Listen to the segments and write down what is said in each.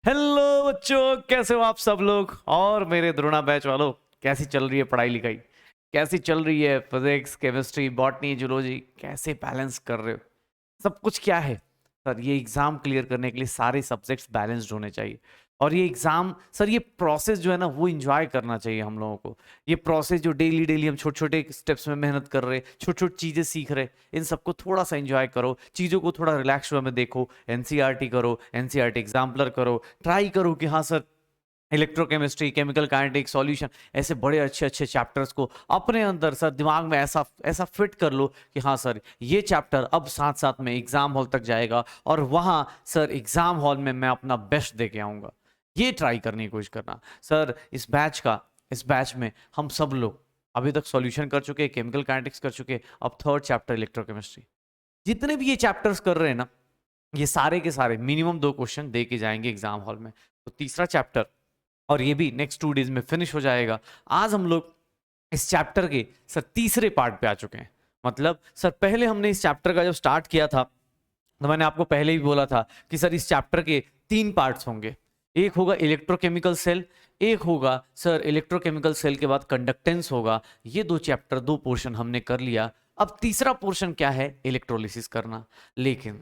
Hello बच्चों, कैसे हो आप सब लोग। और मेरे द्रोणा बैच वालों, कैसी चल रही है पढ़ाई लिखाई, कैसी चल रही है फिजिक्स, केमिस्ट्री, बॉटनी, जूलॉजी, कैसे बैलेंस कर रहे हो सब कुछ। क्या है सर, ये एग्जाम क्लियर करने के लिए सारे सब्जेक्ट्स बैलेंस्ड होने चाहिए। और ये एग्जाम सर, ये प्रोसेस जो है ना वो एंजॉय करना चाहिए हम लोगों को। ये प्रोसेस जो डेली डेली हम छोटे छोटे स्टेप्स में मेहनत कर रहे, छोटी छोटी चीजें सीख रहे, इन सबको थोड़ा सा एंजॉय करो, चीजों को थोड़ा रिलैक्स वे में देखो। एनसीईआरटी करो, एनसीईआरटी एग्जाम्पलर करो, ट्राई करो कि हाँ sir, electrochemistry, chemical kinetics, solution, ऐसे बड़े अच्छे अच्छे चैप्टर्स को अपने अंदर सर दिमाग में ऐसा ऐसा फिट कर लो कि हाँ सर, ये चैप्टर अब साथ साथ में एग्जाम हॉल तक जाएगा और वहां सर एग्जाम हॉल में मैं अपना बेस्ट दे के आऊंगा। ये ट्राई करने की कोशिश करना सर। इस बैच में हम सब लोग अभी तक सॉल्यूशन कर चुके, केमिकल काइनेटिक्स कर चुके, अब थर्ड चैप्टर इलेक्ट्रोकेमिस्ट्री। जितने भी ये चैप्टर्स कर रहे हैं ना, ये सारे के सारे मिनिमम 2 क्वेश्चन दे के जाएंगे एग्जाम हॉल में। तो तीसरा चैप्टर, और ये भी नेक्स्ट 2 डेज में फिनिश हो जाएगा। आज हम लोग इस चैप्टर के सर तीसरे पार्ट पे आ चुके हैं। मतलब सर, पहले हमने इस चैप्टर का जब स्टार्ट किया था तो मैंने आपको पहले ही बोला था कि सर इस चैप्टर के 3 पार्ट्स होंगे। एक होगा इलेक्ट्रोकेमिकल सेल, एक होगा सर इलेक्ट्रोकेमिकल सेल के बाद कंडक्टेंस होगा। ये 2 चैप्टर 2 पोर्शन हमने कर लिया। अब तीसरा पोर्शन क्या है, इलेक्ट्रोलिसिस करना। लेकिन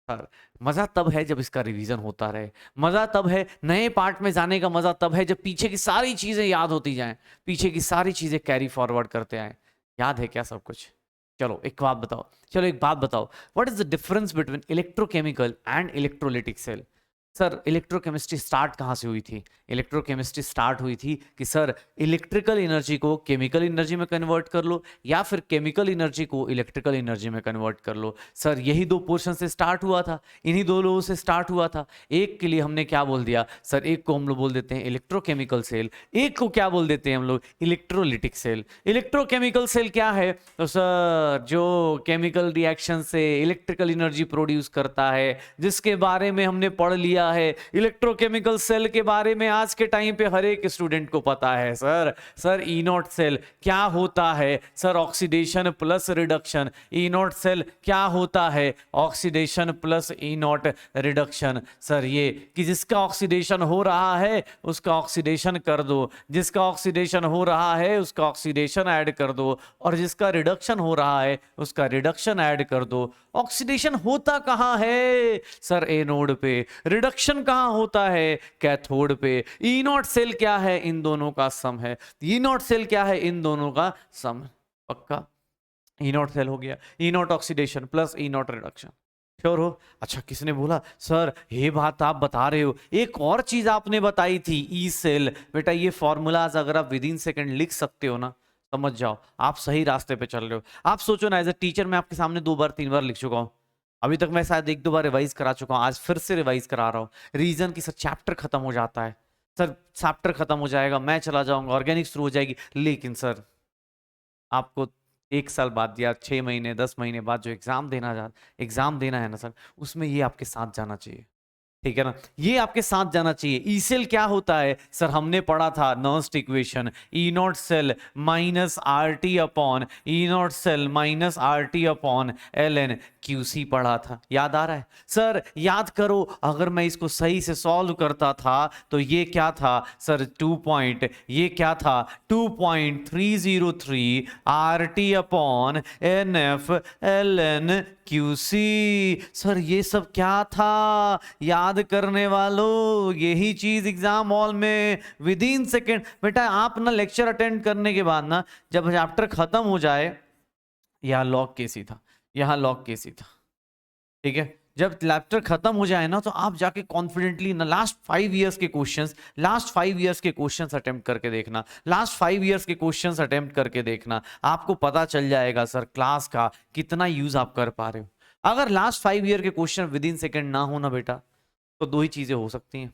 सर, मजा तब है जब इसका रिवीजन होता रहे। मजा तब है, नए पार्ट में जाने का मजा तब है जब पीछे की सारी चीजें याद होती जाएं, पीछे की सारी चीजें कैरी फॉरवर्ड करते आए। याद है क्या सब कुछ? चलो एक बात बताओ, what is the difference between electrochemical and electrolytic cell? Sir, electrochemistry start कहाँ से हुई थी? इलेक्ट्रोकेमिस्ट्री स्टार्ट हुई थी कि सर, इलेक्ट्रिकल एनर्जी को केमिकल एनर्जी में कन्वर्ट कर लो या फिर केमिकल एनर्जी को इलेक्ट्रिकल एनर्जी में कन्वर्ट कर लो। सर, यही 2 पोर्शन से स्टार्ट हुआ था, इन्हीं 2 लोगों से स्टार्ट हुआ था। एक के लिए हमने क्या बोल दिया सर, एक को हम लोग बोल देते हैं इलेक्ट्रोकेमिकल सेल, एक को क्या बोल देते हैं हम लोग, इलेक्ट्रोलिटिक सेल। इलेक्ट्रोकेमिकल सेल क्या है? तो सर, जो केमिकल रिएक्शन से इलेक्ट्रिकल एनर्जी प्रोड्यूस करता है, जिसके बारे में हमने पढ़ लिया है। इलेक्ट्रोकेमिकल सेल के बारे में आज के टाइम पे हर एक स्टूडेंट को पता है। सर ई नॉट सेल क्या होता है? Sir, oxidation plus reduction. E naught cell क्या होता है? Oxidation plus E not reduction. Sir, ये कि जिसका ऑक्सीडेशन हो रहा है उसका ऑक्सीडेशन कर दो, जिसका ऑक्सीडेशन हो रहा है उसका ऑक्सीडेशन ऐड कर दो, और जिसका रिडक्शन हो रहा है उसका रिडक्शन ऐड कर दो। ऑक्सीडेशन होता कहां है? सर, एनोड पे। रिडक्शन कहां होता है? कैथोड पे। ई नॉट सेल क्या है? इन दोनों का सम है। ई नॉट सेल क्या है? इन दोनों का सम। पक्का? ई नॉट सेल हो गया, E not oxidation plus E not reduction. Sure हो? अच्छा, किसने बोला सर ये बात आप बता रहे हो? एक और चीज आपने बताई थी, ई सेल। बेटा, ये फॉर्मूलाज अगर आप विद इन सेकेंड लिख सकते हो ना, समझ जाओ आप सही रास्ते पे चल रहे हो। आप सोचो ना, एज ए टीचर मैं आपके सामने 2 बार 3 बार लिख चुका हूं। अभी तक मैं शायद 1-2 बार रिवाइज करा चुका हूं, आज फिर से रिवाइज करा रहा हूं। रीजन की सर, चैप्टर खत्म हो जाता है। सर, चैप्टर खत्म हो जाएगा, मैं चला जाऊंगा, ऑर्गेनिक शुरू हो जाएगी। लेकिन सर, आपको 1 साल बाद या 6 महीने 10 महीने बाद जो एग्जाम देना है ना सर, उसमें ये आपके साथ जाना चाहिए। ठीक है ना, ये आपके साथ जाना चाहिए। ई सेल क्या होता है? सर, हमने पढ़ा था Nernst equation, E naught cell minus R T upon E naught cell minus R T upon L N Q C पढ़ा था। याद आ रहा है? सर, याद करो, अगर मैं इसको सही से सॉल्व करता था तो ये क्या था सर, ये क्या था 2.303 R T upon N F L N Q C. Sir, ये सब क्या था याद करने वालों? यही चीज एग्जाम हॉल में विद इन सेकेंड। बेटा, आप ना लेक्चर अटेंड करने के बाद ना, जब चैप्टर खत्म हो जाए, यहाँ लॉग केस ही था, यहाँ लॉग केस ही था, ठीक है, जब चैप्टर खत्म हो जाए ना, तो आप जाके कॉन्फिडेंटली ना लास्ट 5 इयर्स के क्वेश्चंस अटेम्प्ट करके देखना। लास्ट 5 इयर्स के क्वेश्चंस अटेम्प्ट करके देखना, आपको पता चल जाएगा सर क्लास का कितना यूज आप कर पा रहे हो। अगर लास्ट 5 ईयर के क्वेश्चन विद इन सेकेंड ना हो ना बेटा, तो 2 ही चीजें हो सकती हैं।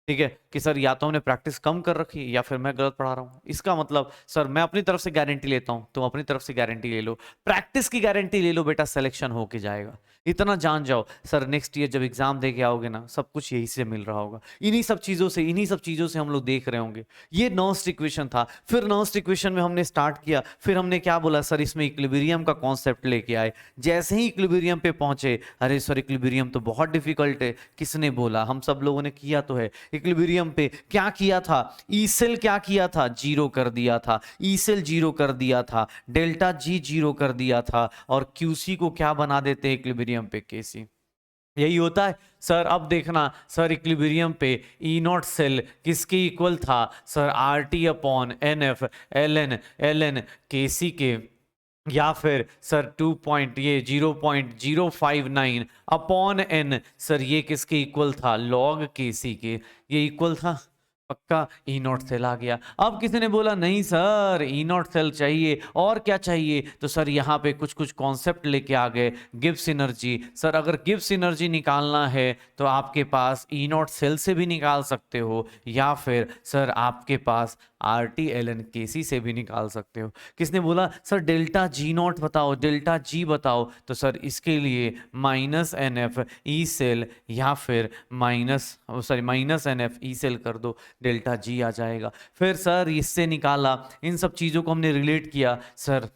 ठीक है, कि सर या तो हमने प्रैक्टिस कम कर रखी है या फिर मैं गलत पढ़ा रहा हूं। इसका मतलब सर, मैं अपनी तरफ से गारंटी लेता हूं, तुम अपनी तरफ से गारंटी ले लो, प्रैक्टिस की गारंटी ले लो बेटा, सिलेक्शन होके जाएगा। इतना जान जाओ, सर नेक्स्ट ईयर जब एग्जाम दे के आओगे ना, सब कुछ यही से मिल रहा होगा, इन्हीं सब चीज़ों से हम लोग देख रहे होंगे। ये नर्स्ट इक्वेशन था। फिर नर्स्ट इक्वेशन में हमने स्टार्ट किया, फिर हमने क्या बोला सर, इसमें इक्विलिब्रियम का कॉन्सेप्ट लेके आए। जैसे ही इक्विलिब्रियम पे पहुंचे, अरे सर इक्विलिब्रियम तो बहुत डिफिकल्ट है। किसने बोला? हम सब लोगों ने किया तो है। इक्विलिब्रियम पे क्या किया था? ई सेल क्या किया था? जीरो कर दिया था। ई सेल जीरो कर दिया था, डेल्टा जी जीरो कर दिया था, और क्यूसी को क्या बना देते हैं इक्विलिब्रियम पे? केसी। यही होता है सर। अब देखना सर, इक्विलिब्रियम पे ई नॉट सेल किसके इक्वल था? Sir R T upon N F L N K C के, या फिर सर 0.059 अपॉन एन, सर ये किसके इक्वल था? लॉग के सी के, ये इक्वल था। पक्का ई नॉट सेल आ गया। अब किसी ने बोला नहीं सर ई नॉट सेल चाहिए, और क्या चाहिए? तो सर यहाँ पे कुछ कुछ कॉन्सेप्ट लेके आ गए। गिब्स एनर्जी, सर अगर गिब्स एनर्जी निकालना है तो आपके पास ई नॉट सेल से भी निकाल सकते हो, या फिर सर आपके पास R T L N K C से भी निकाल सकते हो। किसने बोला सर डेल्टा जी नॉट बताओ, डेल्टा जी बताओ? तो सर इसके लिए minus N F E cell, या फिर minus N F E cell कर दो, डेल्टा जी आ जाएगा। फिर सर इससे निकाला, इन सब चीज़ों को हमने रिलेट किया सर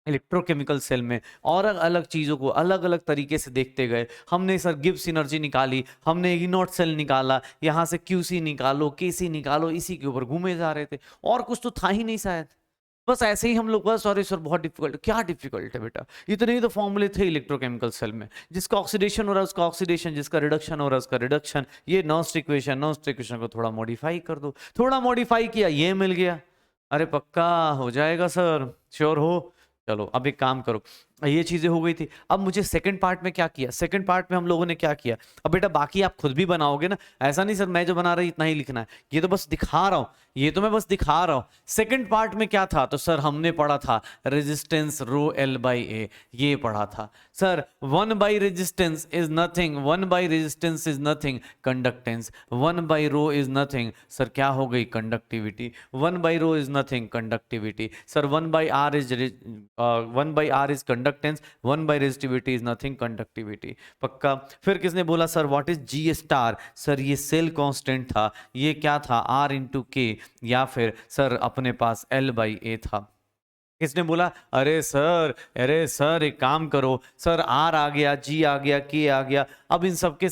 इलेक्ट्रोकेमिकल सेल में, और अलग चीज़ों को अलग अलग तरीके से देखते गए। हमने सर गिब्स एनर्जी निकाली, हमने ई नॉट सेल निकाला, यहाँ से क्यूसी निकालो, केसी निकालो, इसी के ऊपर घूमे जा रहे थे, और कुछ तो था ही नहीं शायद। बस ऐसे ही हम लोग, बस सॉरी सर बहुत डिफिकल्ट। क्या डिफिकल्ट है बेटा? इतने ही तो फॉर्मूले थे इलेक्ट्रोकेमिकल सेल में। जिसका ऑक्सीडेशन हो रहा है उसका ऑक्सीडेशन, जिसका रिडक्शन हो रहा है उसका रिडक्शन। ये नर्स्ट इक्वेशन को थोड़ा मॉडिफाई कर दो, थोड़ा मॉडिफाई किया, ये मिल गया। अरे पक्का हो जाएगा सर, श्योर हो? चलो अब एक काम करो, ये चीजें हो गई थी। अब मुझे सेकंड पार्ट में क्या किया? सेकंड पार्ट में हम लोगों ने क्या किया? अब बेटा बाकी आप खुद भी बनाओगे ना, ऐसा नहीं सर मैं जो बना रही इतना ही लिखना है, ये तो बस दिखा रहा हूं, ये तो मैं बस दिखा रहा हूं। सेकंड पार्ट में क्या था? तो सर हमने पढ़ा था resistance rho L by A, ये पढ़ा था sir. 1 by resistance is nothing, 1 by resistance is nothing conductance, 1 by rho is nothing, sir क्या हो गई? Conductivity. 1 by rho is nothing conductivity, sir 1 by R is 1 by R is conductance, 1 by resistivity is nothing conductivity. पक्का। फिर किसने बोला sir what is G star? Sir ये cell constant था, ये क्या था? आर इंटू के, या फिर सर अपने पास एल बाई ए था। किसने बोला अरे सर एक काम करो सर, आर आ गया, जी आ गया, के आ गया, अब इन सबके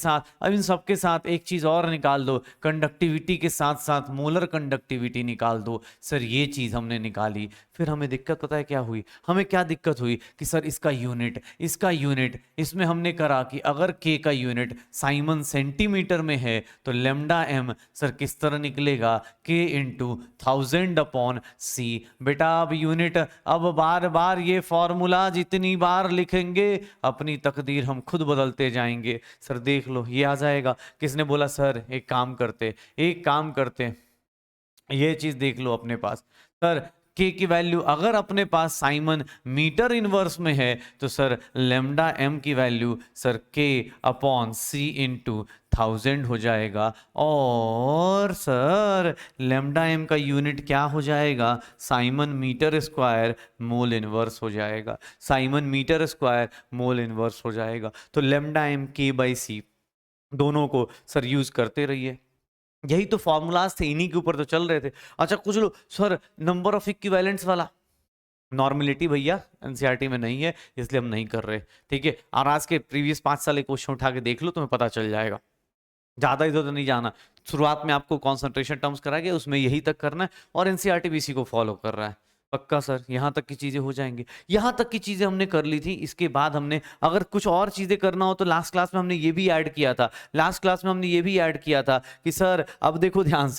साथ एक चीज और निकाल दो, कंडक्टिविटी के साथ साथ मोलर कंडक्टिविटी निकाल दो। सर ये चीज हमने निकाली। फिर हमें दिक्कत पता है क्या हुई? हमें क्या दिक्कत हुई कि सर इसका यूनिट इसमें हमने करा कि अगर के का यूनिट साइमन सेंटीमीटर में है तो लेमडा एम सर किस तरह निकलेगा? के इंटू 1000 अपॉन सी। बेटा अब यूनिट, अब बार बार ये फॉर्मूला जितनी बार लिखेंगे अपनी तकदीर हम खुद बदलते जाएंगे। सर देख लो ये आ जाएगा। किसने बोला सर एक काम करते ये चीज देख लो अपने पास। सर के की वैल्यू अगर अपने पास साइमन मीटर इनवर्स में है तो सर लेमडा एम की value sir K upon C into 1000 हो जाएगा, और सर लेमडा एम का यूनिट क्या हो जाएगा? Siemens metre square mole inverse हो जाएगा, siemens metre square mole inverse हो जाएगा। तो lambda M K by C दोनों को सर यूज करते रहिए। यही तो फॉर्मूलाज थे, इन्हीं के ऊपर तो चल रहे थे। अच्छा कुछ लोग सर नंबर ऑफ इक्विवेलेंट्स वाला, नॉर्मलिटी भैया एनसीईआरटी में नहीं है इसलिए हम नहीं कर रहे, ठीक है। और आज के प्रीवियस 5 साल के क्वेश्चन उठा के देख लो, तुम्हें पता चल जाएगा। ज्यादा इधर तो नहीं जाना। शुरुआत में आपको कॉन्सेंट्रेशन टर्म्स कराया गया, उसमें यही तक करना है, और एनसीईआरटी भी इसी को फॉलो कर रहा है। पक्का सर यहाँ तक की चीजें हो जाएंगी। यहाँ तक की चीजें हमने कर ली थी। इसके बाद हमने अगर कुछ और चीजें करना हो तो लास्ट क्लास में हमने ये भी ऐड किया था, कि सर अब देखो ध्यान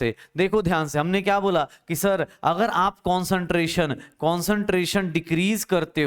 से हमने क्या बोला कि सर अगर आप कॉन्सेंट्रेशन डिक्रीज करते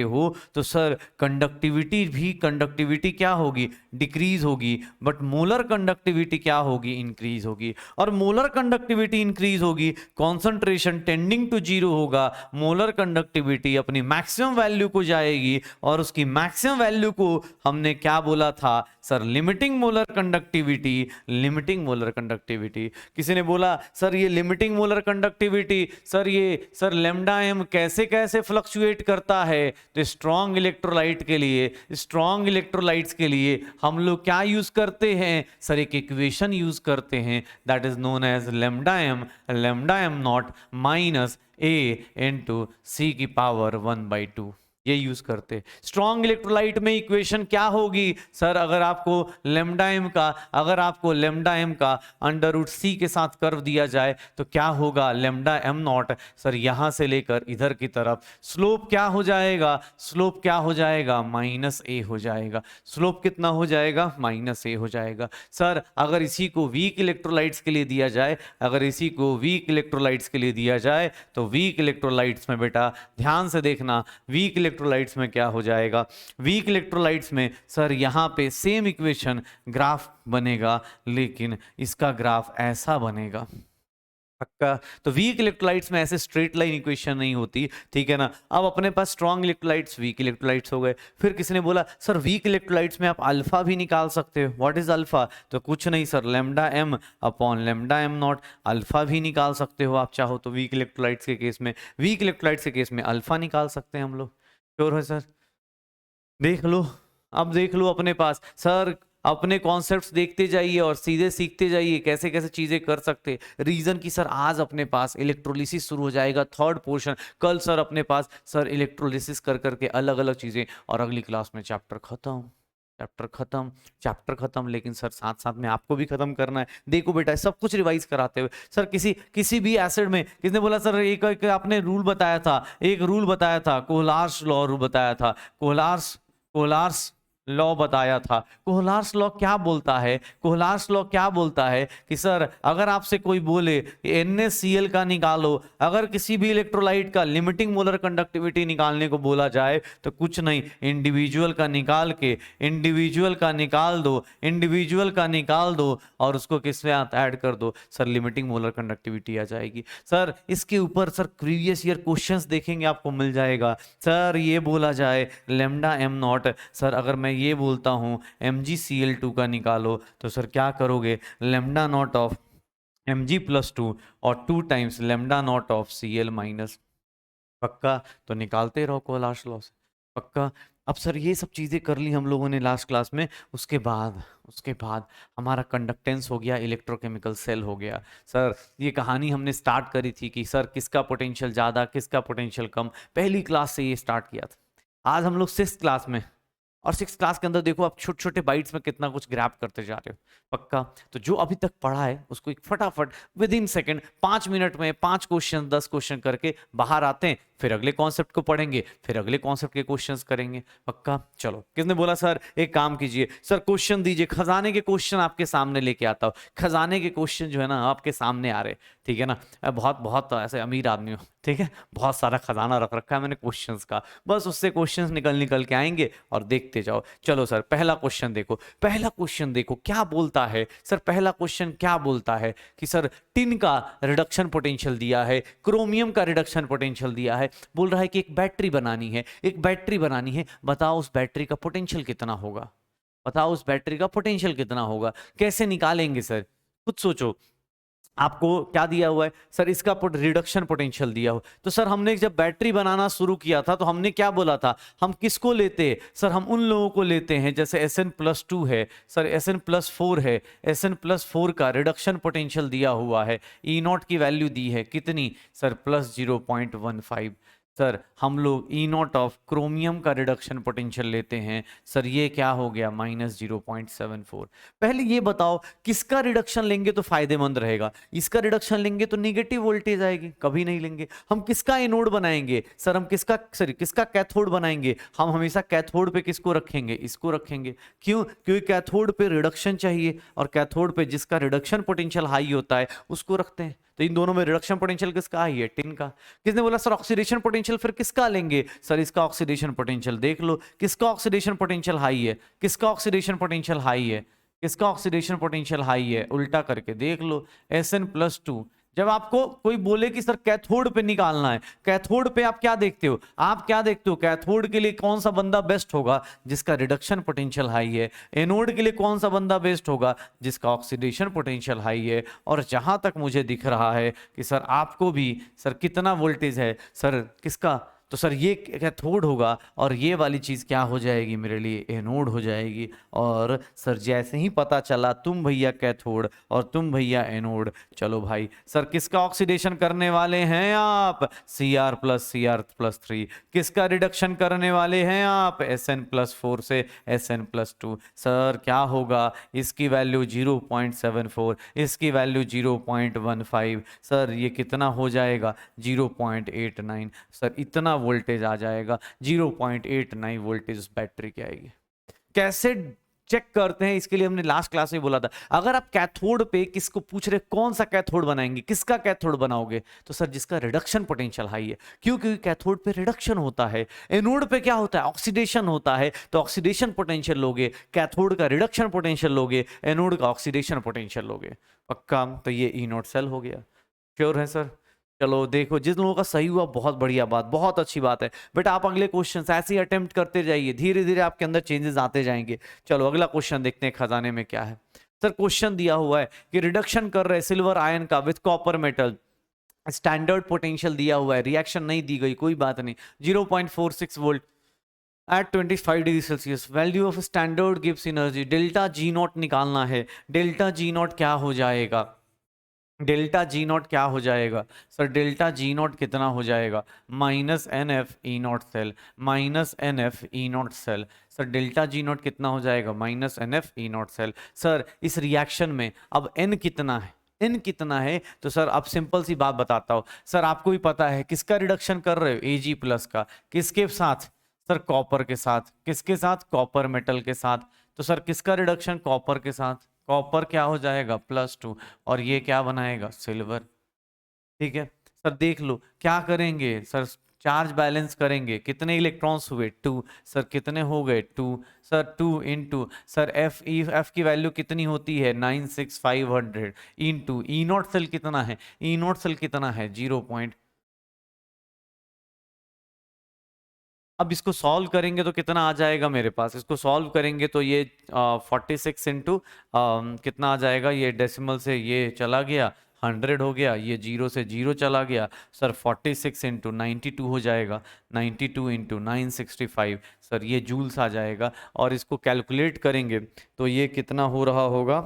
हो, तो सर कंडक्टिविटी क्या होगी? डिक्रीज होगी, बट मोलर कंडक्टिविटी क्या होगी? इंक्रीज होगी। और मोलर कंडक्टिविटी इंक्रीज होगी होगी, कॉन्सेंट्रेशन टेंडिंग टू जीरो होगा, मोलर कंडक्टिविटी अपनी मैक्सिमम वैल्यू को जाएगी, और उसकी मैक्सिमम वैल्यू को हमने क्या बोला था sir, limiting molar conductivity. Limiting molar conductivity, किसी ने बोला सर ये लिमिटिंग मोलर कंडक्टिविटी सर, ये सर लेमडा एम कैसे कैसे फ्लक्चुएट करता है, तो स्ट्रॉन्ग इलेक्ट्रोलाइट के लिए, स्ट्रॉन्ग इलेक्ट्रोलाइट्स के लिए हम लोग क्या यूज करते हैं सर, एक इक्वेशन यूज करते हैं, that is known as lambda M not minus A into C की पावर 1/2, ये यूज करते। स्ट्रॉन्ग इलेक्ट्रोलाइट में इक्वेशन क्या होगी सर, अगर आपको लेमडा एम का अंडर रूट सी के साथ कर्व दिया जाए तो क्या होगा, लेमडा एम नॉट सर यहां से लेकर इधर की तरफ स्लोप क्या हो जाएगा, स्लोप क्या हो जाएगा, माइनस ए हो जाएगा। स्लोप कितना हो जाएगा, माइनस ए हो जाएगा। सर अगर इसी को वीक इलेक्ट्रोलाइट्स के लिए दिया जाए, तो वीक इलेक्ट्रोलाइट्स में बेटा ध्यान से देखना, वीक इलेक्ट्रोलाइट्स में क्या हो जाएगा, वीक इलेक्ट्रोलाइट्स में सर यहां पे सेम इक्वेशन ग्राफ बनेगा, लेकिन इसका ग्राफ ऐसा बनेगा, पक्का। तो वीक इलेक्ट्रोलाइट्स में ऐसे स्ट्रेट लाइन इक्वेशन नहीं होती, ठीक है ना। अब अपने पास स्ट्रॉन्ग इलेक्ट्रोलाइट्स, वीक इलेक्ट्रोलाइट्स हो गए। फिर किसी ने बोला सर वीक इलेक्ट्रोलाइट्स में आप अल्फा भी निकाल सकते हो, व्हाट इज अल्फा, तो कुछ नहीं sir, lambda M upon lambda M naught, alpha भी निकाल सकते हो आप चाहो तो। वीक इलेक्ट्रोलाइट्स के केस में, वीक इलेक्ट्रोलाइट्स के केस में अल्फा निकाल सकते हैं हम लोग, श्योर है सर। देख लो, अब देख लो अपने पास सर, अपने कॉन्सेप्ट्स देखते जाइए और सीधे सीखते जाइए कैसे कैसे चीजें कर सकते। रीजन की सर आज अपने पास इलेक्ट्रोलिसिस शुरू हो जाएगा, थर्ड पोर्शन। कल सर अपने पास सर इलेक्ट्रोलिसिस कर करके अलग अलग चीजें, और अगली क्लास में चैप्टर खत्म, लेकिन सर साथ साथ में आपको भी खत्म करना है। देखो बेटा सब कुछ रिवाइज कराते हुए सर, किसी भी एसिड में, किसने बोला सर एक आपने रूल बताया था, कोहलार्स लॉ बताया था, कोहलार्स लॉ बताया था। कोहलार्स लॉ क्या बोलता है, कि सर अगर आपसे कोई बोले NaCl का निकालो, अगर किसी भी इलेक्ट्रोलाइट का लिमिटिंग मोलर कंडक्टिविटी निकालने को बोला जाए तो कुछ नहीं, इंडिविजुअल का निकाल दो और उसको किसमें ऐड कर दो सर, लिमिटिंग मोलर कंडक्टिविटी आ जाएगी। सर इसके ऊपर सर प्रीवियस ईयर क्वेश्चंस देखेंगे, आपको मिल जाएगा। सर ये बोला जाए लेमडा एम नॉट, सर अगर मैं ये बोलता हूं MgCl2 का निकालो, तो सर क्या करोगे, लेमडा नॉट ऑफ Mg+2 और 2 times lambda naught of Cl minus, पक्का। तो निकालते रहो कोहलार्स लॉ से, पक्का। अब सर ये सब चीजें कर ली हम लोगों ने लास्ट क्लास में, उसके बाद हमारा कंडक्टेंस हो गया, इलेक्ट्रोकेमिकल सेल हो गया। सर ये कहानी हमने स्टार्ट करी थी कि सर किसका पोटेंशियल ज्यादा, किसका पोटेंशियल कम, पहली क्लास से ये स्टार्ट किया था। आज हम लोग 6th क्लास में, और 6th क्लास के अंदर देखो आप छोटे छोटे बाइट्स में कितना कुछ ग्रैब करते जा रहे हो, पक्का। तो जो अभी तक पढ़ा है उसको एक फटाफट विद इन सेकेंड 5 मिनट में 5 क्वेश्चन 10 क्वेश्चन करके बाहर आते हैं, फिर अगले कॉन्सेप्ट को पढ़ेंगे, फिर अगले कॉन्सेप्ट के क्वेश्चंस करेंगे, पक्का। चलो, किसने बोला सर एक काम कीजिए सर, क्वेश्चन दीजिए, खजाने के क्वेश्चन आपके सामने लेके आता हूं। खजाने के क्वेश्चन जो है ना आपके सामने आ रहे, ठीक है ना। बहुत ऐसे अमीर आदमी हो, ठीक है, बहुत सारा खजाना रख रखा है मैंने क्वेश्चंस का, बस उससे क्वेश्चंस निकल के आएंगे और देखते जाओ। चलो सर पहला क्वेश्चन देखो क्या बोलता है सर। पहला क्वेश्चन क्या बोलता है कि सर टिन का रिडक्शन पोटेंशियल दिया है, क्रोमियम का रिडक्शन पोटेंशियल दिया है, बोल रहा है कि एक बैटरी बनानी है, बताओ उस बैटरी का पोटेंशियल कितना होगा, कैसे निकालेंगे सर, खुद सोचो। आपको क्या दिया हुआ है सर, इसका रिडक्शन पोटेंशियल दिया हो। तो सर हमने जब बैटरी बनाना शुरू किया था तो हमने क्या बोला था, हम किसको लेते हैं सर, हम उन लोगों को लेते हैं जैसे Sn+2 है सर, Sn+4 है, Sn+4 का रिडक्शन पोटेंशियल दिया हुआ है, E0 की वैल्यू दी है कितनी सर, +0.15। सर हम लोग E0 ऑफ क्रोमियम का रिडक्शन पोटेंशियल लेते हैं सर, ये क्या हो गया -0.74। पहले ये बताओ किसका रिडक्शन लेंगे तो फायदेमंद रहेगा, इसका रिडक्शन लेंगे तो नेगेटिव वोल्टेज आएगी, कभी नहीं लेंगे। हम किसका एनोड बनाएंगे सर, हम किसका कैथोड बनाएंगे, हम हमेशा कैथोड पे किसको रखेंगे, इसको रखेंगे। क्यों, क्योंकि कैथोड पे रिडक्शन चाहिए और कैथोड पे जिसका रिडक्शन पोटेंशियल हाई होता है उसको रखते हैं। तो इन दोनों में रिडक्शन पोटेंशियल किसका हाई है, टिन का। किसने बोला सर ऑक्सीडेशन पोटेंशियल फिर किसका लेंगे सर, इसका ऑक्सीडेशन पोटेंशियल देख लो, किसका ऑक्सीडेशन पोटेंशियल हाई है, उल्टा करके देख लो, Sn+2 जब आपको कोई बोले कि सर कैथोड पे निकालना है, कैथोड पे आप क्या देखते हो? आप क्या देखते हो? कैथोड के लिए कौन सा बंदा बेस्ट होगा? जिसका रिडक्शन पोटेंशियल हाई है। एनोड के लिए कौन सा बंदा बेस्ट होगा? जिसका ऑक्सीडेशन पोटेंशियल हाई है। और जहां तक मुझे दिख रहा है कि सर आपको भी, सर कितना वोल्टेज है सर किसका, तो सर ये कैथोड होगा और ये वाली चीज़ क्या हो जाएगी मेरे लिए? एनोड हो जाएगी। और सर जैसे ही पता चला तुम भैया कैथोड और तुम भैया एनोड, चलो भाई सर किसका ऑक्सीडेशन करने वाले हैं आप? Cr+Cr+3। किसका रिडक्शन करने वाले हैं आप? Sn+4 से Sn+2। सर क्या होगा? इसकी वैल्यू 0.74, इसकी वैल्यू 0.15। सर ये कितना हो जाएगा? 0.89। सर इतना वोल्टेज आ जाएगा, 0.89 वोल्टेज उस बैटरी की आएगी। कैसे चेक करते हैं? इसके लिए हमने लास्ट क्लास में बोला था, अगर आप कैथोड पे किसको पूछ रहे कौन सा कैथोड बनाएंगे, किसका कैथोड बनाओगे, तो सर जिसका रिडक्शन पोटेंशियल हाई है। क्यों? क्योंकि कैथोड पे रिडक्शन होता है, एनोड पे क्या होता है? ऑक्सीडेशन होता है। तो ऑक्सीडेशन पोटेंशियल लोगे, कैथोड का रिडक्शन पोटेंशियल लोगे, एनोड का ऑक्सीडेशन पोटेंशियल लोगे। पक्का? तो ये ई नोट सेल हो गया। श्योर है सर? चलो देखो, जिन लोगों का सही हुआ बहुत बढ़िया बात, बहुत अच्छी बात है। बट आप अगले क्वेश्चन ऐसे ही अटेम्प्ट करते जाइए, धीरे धीरे आपके अंदर चेंजेस आते जाएंगे। चलो अगला क्वेश्चन देखते हैं खजाने में क्या है। सर क्वेश्चन दिया हुआ है कि रिडक्शन कर रहे सिल्वर आयन का with copper metal, standard potential दिया हुआ है, रिएक्शन नहीं दी गई, कोई बात नहीं। 0.46 volt at 25 degree Celsius, value of standard gives energy. Delta G not निकालना है। डेल्टा जी नॉट क्या हो जाएगा? डेल्टा जी नॉट क्या हो जाएगा? सर डेल्टा जी नॉट कितना हो जाएगा? -NF E0 cell, -NF E0 cell. Sir delta G naught कितना हो जाएगा? -NF E0 cell. सर इस रिएक्शन में अब n कितना है? n कितना है? तो सर अब सिंपल सी बात बताता हूँ। सर आपको भी पता है किसका रिडक्शन कर रहे हो? Ag+ का। किसके साथ? सर कॉपर के साथ। किसके साथ? कॉपर मेटल के साथ। तो सर किसका रिडक्शन? कॉपर के साथ। कॉपर क्या हो जाएगा? +2। और ये क्या बनाएगा? सिल्वर। ठीक है सर, देख लो क्या करेंगे सर, चार्ज बैलेंस करेंगे। कितने इलेक्ट्रॉन्स हुए? 2। सर कितने हो गए? 2। सर 2 इंटू, सर एफ की वैल्यू कितनी होती है? 96500 इंटू ई नॉट सेल कितना है? ई नॉट सेल कितना है? 0 पॉइंट। अब इसको सॉल्व करेंगे तो कितना आ जाएगा मेरे पास? इसको सॉल्व करेंगे तो ये 46 इंटू कितना आ जाएगा? ये डेसिमल से ये चला गया, 100 हो गया, ये 0 से 0 चला गया। सर 46 इंटू 92 हो जाएगा, 92 इंटू 965। सर ये जूल्स आ जाएगा। और इसको कैलकुलेट करेंगे तो ये कितना हो रहा होगा?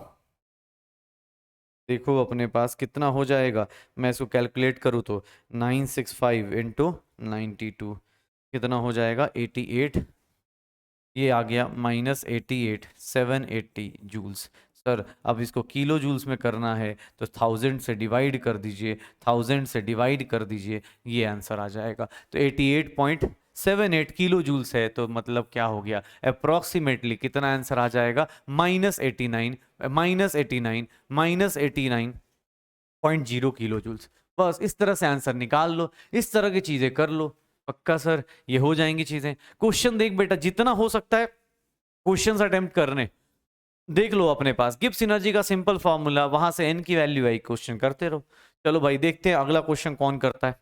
देखो अपने पास कितना हो जाएगा। मैं इसको कैलकुलेट करूँ तो 965 इंटू 92 कितना हो जाएगा? 88। ये आ गया -88, 780 जूल्स। सर अब इसको किलो जूल्स में करना है तो 1000 से डिवाइड कर दीजिए, 1000 से डिवाइड कर दीजिए, ये आंसर आ जाएगा। तो 88.78 किलो जूल्स है। तो मतलब क्या हो गया? अप्रोक्सीमेटली कितना आंसर आ जाएगा? -89.0 किलो जूल्स। बस इस तरह से आंसर निकाल लो, इस तरह की चीजें कर लो। पक्का सर ये हो जाएंगी चीजें। क्वेश्चन देख बेटा, जितना हो सकता है क्वेश्चंस अटेम्प्ट करने देख लो अपने पास। गिब्स एनर्जी का सिंपल फॉर्मूला, वहां से n की वैल्यू आई, क्वेश्चन करते रहो। चलो भाई देखते हैं अगला क्वेश्चन कौन करता है।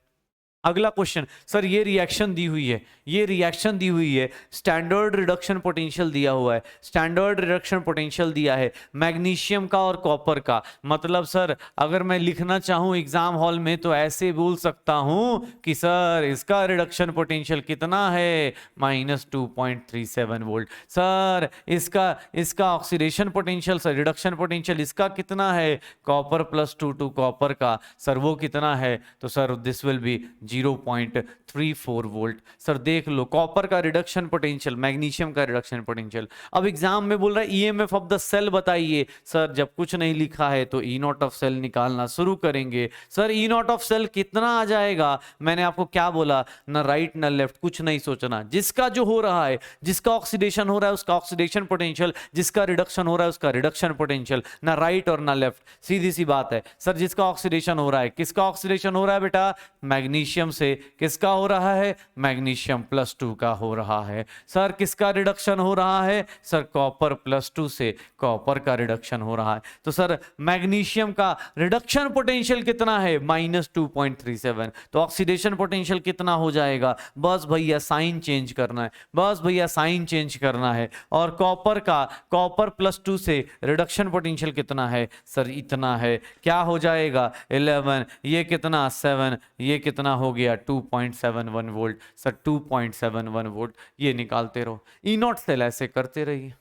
अगला क्वेश्चन, सर ये रिएक्शन दी हुई है, ये रिएक्शन दी हुई है, स्टैंडर्ड रिडक्शन पोटेंशियल दिया हुआ है, स्टैंडर्ड रिडक्शन पोटेंशियल दिया है मैग्नीशियम का और कॉपर का। मतलब सर अगर मैं लिखना चाहूं एग्जाम हॉल में तो ऐसे बोल सकता हूं कि सर इसका रिडक्शन पोटेंशियल कितना है? -2.37 वोल्ट। सर इसका इसका oxidation potential, sir reduction potential इसका कितना है? कॉपर +2 टू कॉपर का, सर वो कितना है? तो sir this will B 0.34 volt. Sir देख लो कॉपर का रिडक्शन पोटेंशियल, मैग्नीशियम का रिडक्शन पोटेंशियल। अब एग्जाम में बोल रहा है ईएमएफ ऑफ द सेल बताइए। सर जब कुछ नहीं लिखा है तो ई नॉट ऑफ सेल निकालना शुरू करेंगे। Sir E naught of cell कितना आ जाएगा? मैंने आपको क्या बोला? ना राइट ना लेफ्ट, कुछ नहीं सोचना। जिसका जो हो रहा है, जिसका ऑक्सीडेशन हो रहा है उसका ऑक्सीडेशन पोटेंशियल, जिसका रिडक्शन हो रहा है उसका रिडक्शन पोटेंशियल, ना राइट और ना लेफ्ट, सीधी सी बात है। सर जिसका ऑक्सीडेशन हो रहा है, किसका ऑक्सीडेशन हो रहा है बेटा? मैग्नीशियम मैग्नीशियम से किसका हो रहा है, मैग्नीशियम +2 का हो रहा है। सर किसका रिडक्शन हो रहा है, सर कॉपर +2 से कॉपर का रिडक्शन हो रहा है। तो सर मैग्नीशियम का रिडक्शन पोटेंशियल कितना है, -2.37। तो ऑक्सीडेशन पोटेंशियल कितना हो जाएगा, बस भैया साइन चेंज करना है, बस भैया साइन चेंज करना है। और कॉपर का, कॉपर +2 से रिडक्शन पोटेंशियल कितना है, सर इतना है, क्या हो जाएगा 11, ये कितना 7, ये कितना हो गया 2.71 वोल्ट। सर 2.71 वोल्ट ये निकालते रहो, ई नॉट सेल ऐसे करते रहिए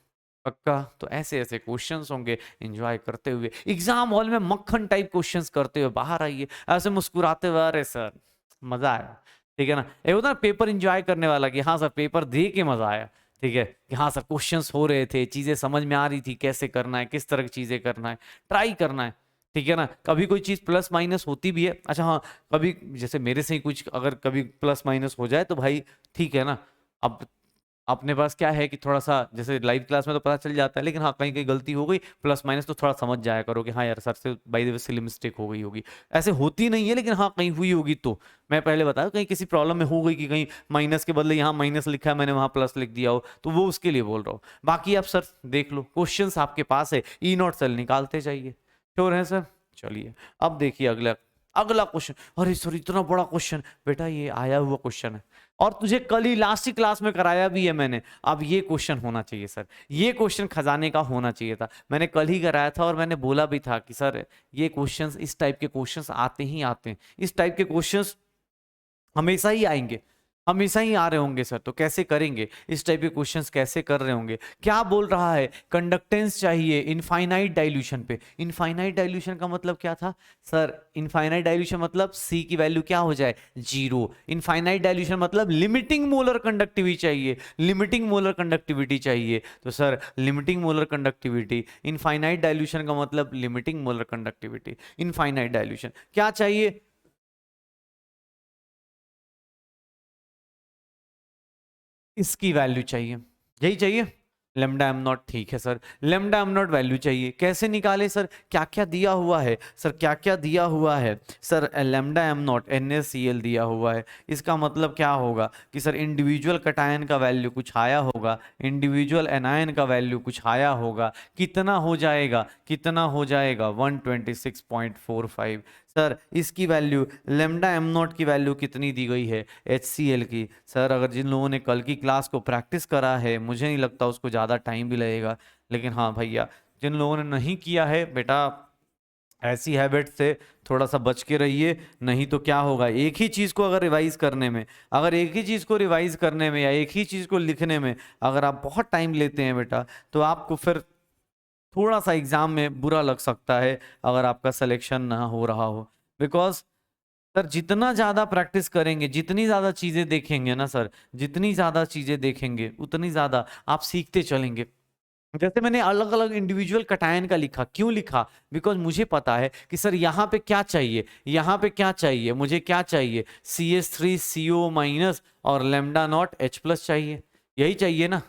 पक्का। तो ऐसे ऐसे क्वेश्चंस होंगे, एंजॉय करते हुए एग्जाम हॉल में मक्खन टाइप क्वेश्चंस करते हुए बाहर आइए, ऐसे मुस्कुराते हुए, अरे सर मजा आया, ठीक है ना। एक होता ना पेपर एंजॉय करने वाला कि हाँ सर पेपर दे के मजा आया, ठीक है, कि हाँ सर क्वेश्चंस हो रहे थे, चीजें समझ में आ रही थी, कैसे करना है, किस तरह की चीजें करना है, ट्राई करना है, ठीक है ना। कभी कोई चीज प्लस माइनस होती भी है, अच्छा हाँ कभी जैसे मेरे से ही कुछ अगर कभी प्लस माइनस हो जाए तो भाई ठीक है ना। अब अपने पास क्या है कि थोड़ा सा जैसे लाइव क्लास में तो पता चल जाता है, लेकिन हाँ कहीं कहीं गलती हो गई प्लस माइनस तो थोड़ा समझ जाया करो कि हाँ यार सर से by the way silly mistake हो गई होगी, ऐसे होती नहीं है लेकिन हाँ कहीं हुई होगी। तो मैं पहले बताया कहीं किसी प्रॉब्लम में हो गई कि कहीं माइनस के बदले यहाँ माइनस लिखा है मैंने वहां प्लस लिख दिया हो, तो वो उसके लिए बोल रहा हूँ। बाकी आप सर देख लो क्वेश्चन आपके पास है, ई नॉट सेल निकालते जाइए, श्योर है सर। चलिए अब देखिए अगला अगला क्वेश्चन। अरे सर इतना बड़ा क्वेश्चन, बेटा ये आया हुआ क्वेश्चन है और तुझे कल ही लास्ट ही क्लास में कराया भी है मैंने। अब ये क्वेश्चन होना चाहिए सर, ये क्वेश्चन खजाने का होना चाहिए था, मैंने कल ही कराया था और मैंने बोला भी था कि सर ये क्वेश्चंस, इस टाइप के क्वेश्चंस आते ही आते हैं, इस टाइप के क्वेश्चंस हमेशा ही आएंगे, हमेशा ही आ रहे होंगे सर। तो कैसे करेंगे इस टाइप के क्वेश्चंस, कैसे कर रहे होंगे। क्या बोल रहा है, कंडक्टेंस चाहिए इनफाइनाइट डाइल्यूशन पे। इनफाइनाइट डाइल्यूशन का मतलब क्या था सर, इनफाइनाइट डाइल्यूशन मतलब सी की वैल्यू क्या हो जाए, 0। इनफाइनाइट डाइल्यूशन मतलब लिमिटिंग मोलर कंडक्टिविटी चाहिए, लिमिटिंग मोलर कंडक्टिविटी चाहिए। तो sir limiting molar conductivity, infinite dilution का मतलब limiting molar conductivity, infinite dilution क्या चाहिए, इसकी वैल्यू चाहिए, यही चाहिए लेमडा एम नॉट। ठीक है sir, lambda M not value चाहिए, कैसे निकाले सर, क्या क्या दिया हुआ है सर, क्या क्या दिया हुआ है sir, lambda M not NaCl दिया हुआ है। इसका मतलब क्या होगा कि सर इंडिविजुअल कटायन का वैल्यू कुछ आया होगा, इंडिविजुअल एनायन का वैल्यू कुछ आया होगा, कितना हो जाएगा, कितना हो जाएगा 126.45। सर इसकी वैल्यू लेमडा एम नॉट की वैल्यू कितनी दी गई है HCl की। सर अगर जिन लोगों ने कल की क्लास को प्रैक्टिस करा है, मुझे नहीं लगता उसको ज़्यादा टाइम भी लगेगा, लेकिन हाँ भैया जिन लोगों ने नहीं किया है बेटा, ऐसी हैबिट से थोड़ा सा बच के रहिए, नहीं तो क्या होगा, एक ही चीज़ को अगर रिवाइज करने में, अगर एक ही चीज़ को रिवाइज करने में या एक ही चीज़ को लिखने में अगर आप बहुत टाइम लेते हैं बेटा, तो आपको फिर थोड़ा सा एग्जाम में बुरा लग सकता है अगर आपका सिलेक्शन ना हो रहा हो। बिकॉज सर जितना ज़्यादा प्रैक्टिस करेंगे, जितनी ज़्यादा चीज़ें देखेंगे ना सर, जितनी ज़्यादा चीज़ें देखेंगे उतनी ज़्यादा आप सीखते चलेंगे। जैसे मैंने अलग अलग इंडिविजुअल कटायन का लिखा, क्यों लिखा, बिकॉज मुझे पता है कि सर यहाँ पे क्या चाहिए, यहाँ पे क्या चाहिए, मुझे क्या चाहिए CH3CO- और लेमडा नॉट H+ चाहिए, यही चाहिए ना।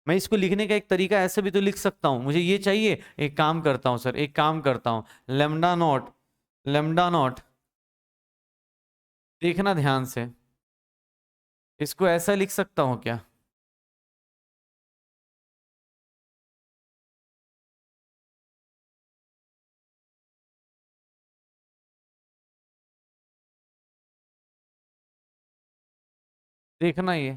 मैं इसको लिखने का एक तरीका ऐसे भी तो लिख सकता हूं, मुझे ये चाहिए, एक काम करता हूं सर, एक काम करता हूं, लेमडा नॉट, लेमडा नॉट, देखना ध्यान से, इसको ऐसा लिख सकता हूं क्या, देखना ये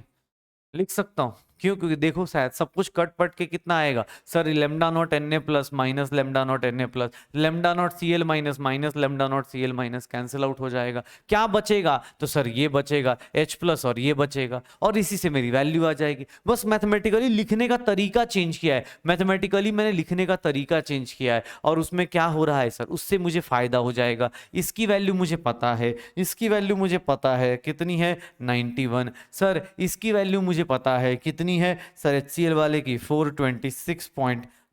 लिख सकता हूं, क्यों, क्योंकि देखो शायद सब कुछ कट पट के कितना आएगा sir, lambda naught Na+ minus lambda naught Na+, lambda naught Cl minus minus lambda naught Cl minus cancel out हो जाएगा, क्या बचेगा, तो सर ये बचेगा H+ और ये बचेगा, और इसी से मेरी वैल्यू आ जाएगी। बस मैथमेटिकली लिखने का तरीका चेंज किया है, मैथमेटिकली मैंने लिखने का तरीका चेंज किया है, और उसमें क्या हो रहा है सर, उससे मुझे फायदा हो जाएगा। इसकी वैल्यू मुझे पता है, इसकी वैल्यू मुझे पता है कितनी है 91, सर इसकी वैल्यू मुझे पता है कितनी है सर, HCl वाले की 426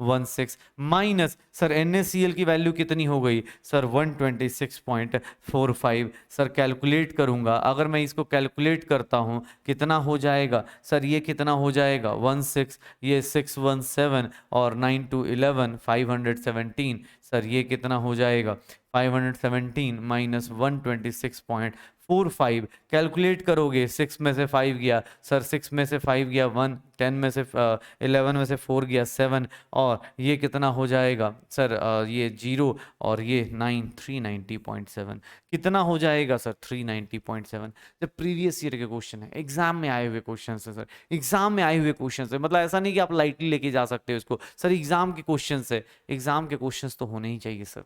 16 माइनस सर NaCl की वैल्यू कितनी हो गई सर 126.45। सर कैलकुलेट करूंगा, अगर मैं इसको कैलकुलेट करता हूं कितना हो जाएगा सर, ये कितना हो जाएगा 16, ये 617 और 9 2 11 517। सर ये कितना हो जाएगा 517 माइनस 126.45। कैलकुलेट करोगे 6 में से 5 गया सर, 6 में से 5 गया 1, 10 में से 11 में से 4 गया 7, और ये कितना हो जाएगा सर ये 0 और ये 9 390.7 कितना हो जाएगा सर 390.7। जब प्रीवियस ईयर के क्वेश्चन है, एग्जाम में आए हुए क्वेश्चन है सर, एग्जाम में आए हुए क्वेश्चन है, मतलब ऐसा नहीं कि आप लाइटली लेके जा सकते हो इसको सर, एग्जाम के क्वेश्चन है, एग्जाम के क्वेश्चन तो होने ही चाहिए सर,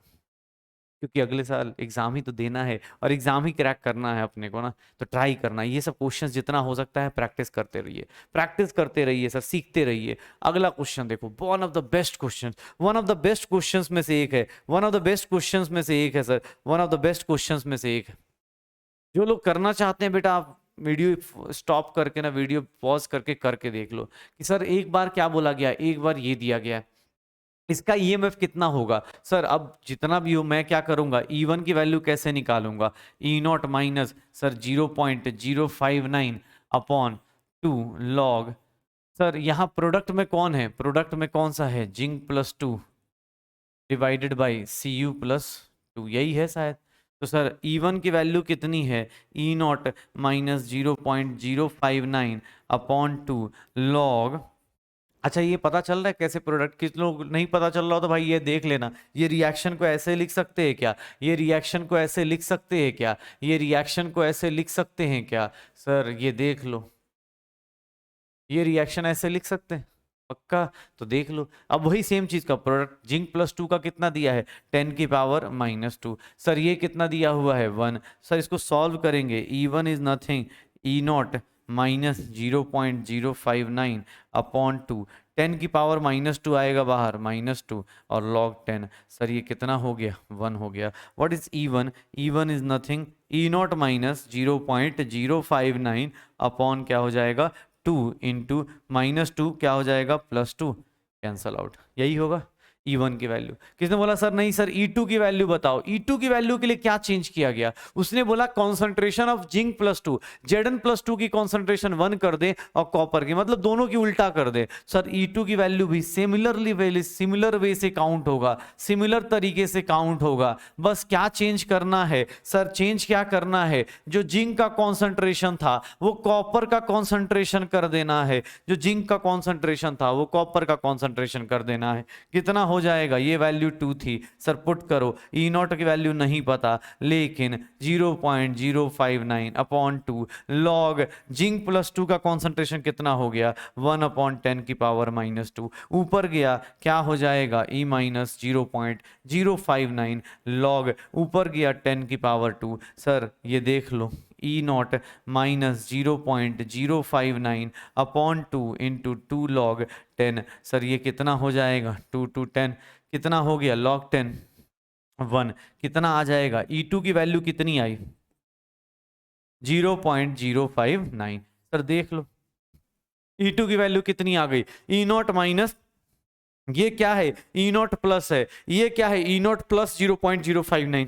क्योंकि अगले साल एग्जाम ही तो देना है और एग्जाम ही क्रैक करना है अपने को ना, तो ट्राई करना है। ये सब क्वेश्चंस जितना हो सकता है प्रैक्टिस करते रहिए, प्रैक्टिस करते रहिए सर, सीखते रहिए। अगला क्वेश्चन देखो, one of the best question, one of the best questions में से एक है, one of the best questions में से एक है sir, one of the best questions में से एक है। जो लोग करना चाहते हैं बेटा, आप वीडियो स्टॉप करके ना, वीडियो पॉज करके देख लो कि सर एक बार क्या बोला गया, एक बार ये दिया गया है, इसका ईएमएफ कितना होगा सर। अब जितना भी हो मैं क्या करूंगा, E1 की वैल्यू कैसे निकालूंगा, E0 minus sir 0.059 upon 2 log, sir यहाँ प्रोडक्ट में कौन है, प्रोडक्ट में कौन सा है, zinc plus 2 divided by Cu plus 2, यही है शायद। तो सर E1 की वैल्यू कितनी है, E0 माइनस 0.059 अपॉन 2 लॉग। अच्छा ये पता चल रहा है कैसे प्रोडक्ट, किस लोग नहीं पता चल रहा हो तो भाई ये देख लेना, ये रिएक्शन को ऐसे लिख सकते हैं क्या, ये रिएक्शन को ऐसे लिख सकते हैं क्या, ये रिएक्शन को ऐसे लिख सकते हैं क्या सर, ये देख लो, ये रिएक्शन ऐसे लिख सकते हैं पक्का, तो देख लो। अब वही सेम चीज का प्रोडक्ट, जिंक प्लस 2 का कितना दिया है 10 की पावर माइनस 2, सर ये कितना दिया हुआ है 1, सर इसको सॉल्व करेंगे, E1 is nothing E0 minus 0.059 upon 2, 10 की पावर माइनस 2 आएगा बाहर -2 और log 10, सर ये कितना हो गया 1 हो गया। What is E1, E1 is nothing E0 minus 0.059 upon क्या हो जाएगा 2 इंटू -2 क्या हो जाएगा +2, कैंसल आउट, यही होगा E1 की वैल्यू। किसने बोला सर नहीं सर E2 की वैल्यू बताओ, E2 की वैल्यू के लिए क्या चेंज किया गया, उसने बोला concentration of zinc plus 2, Zn+2 की कॉन्सेंट्रेशन 1 कर दे और कॉपर की, मतलब दोनों की उल्टा कर दे। सर E2 की वैल्यू भी सिमिलर वे से काउंट होगा, सिमिलर तरीके से काउंट होगा, बस क्या चेंज करना है सर, चेंज क्या करना है, जो जिंक का कॉन्सेंट्रेशन था वो कॉपर का कॉन्सेंट्रेशन कर देना है, जो जिंक का कॉन्सेंट्रेशन था वो कॉपर का कॉन्सेंट्रेशन कर देना है। कितना हो जाएगा, ये वैल्यू 2 थी सर, पुट करो, E0 की वैल्यू नहीं पता लेकिन 0.059 अपॉन 2 लॉग जिंक प्लस 2 का कॉन्सेंट्रेशन कितना हो गया 1 अपॉन 10 की पावर -2, ऊपर गया क्या हो जाएगा E माइनस 0.059 लॉग ऊपर गया 10 की पावर 2, सर ये देख लो E0 minus 0.059 upon 2 into 2 log 10, sir ये कितना हो जाएगा 2 to 10 कितना हो गया log 10 1, कितना आ जाएगा E2 की वैल्यू कितनी आई 0.059, सर देख लो E2 की वैल्यू कितनी आ गई, E0 माइनस ये क्या है E0 प्लस है, ये क्या है E0 प्लस 0.059,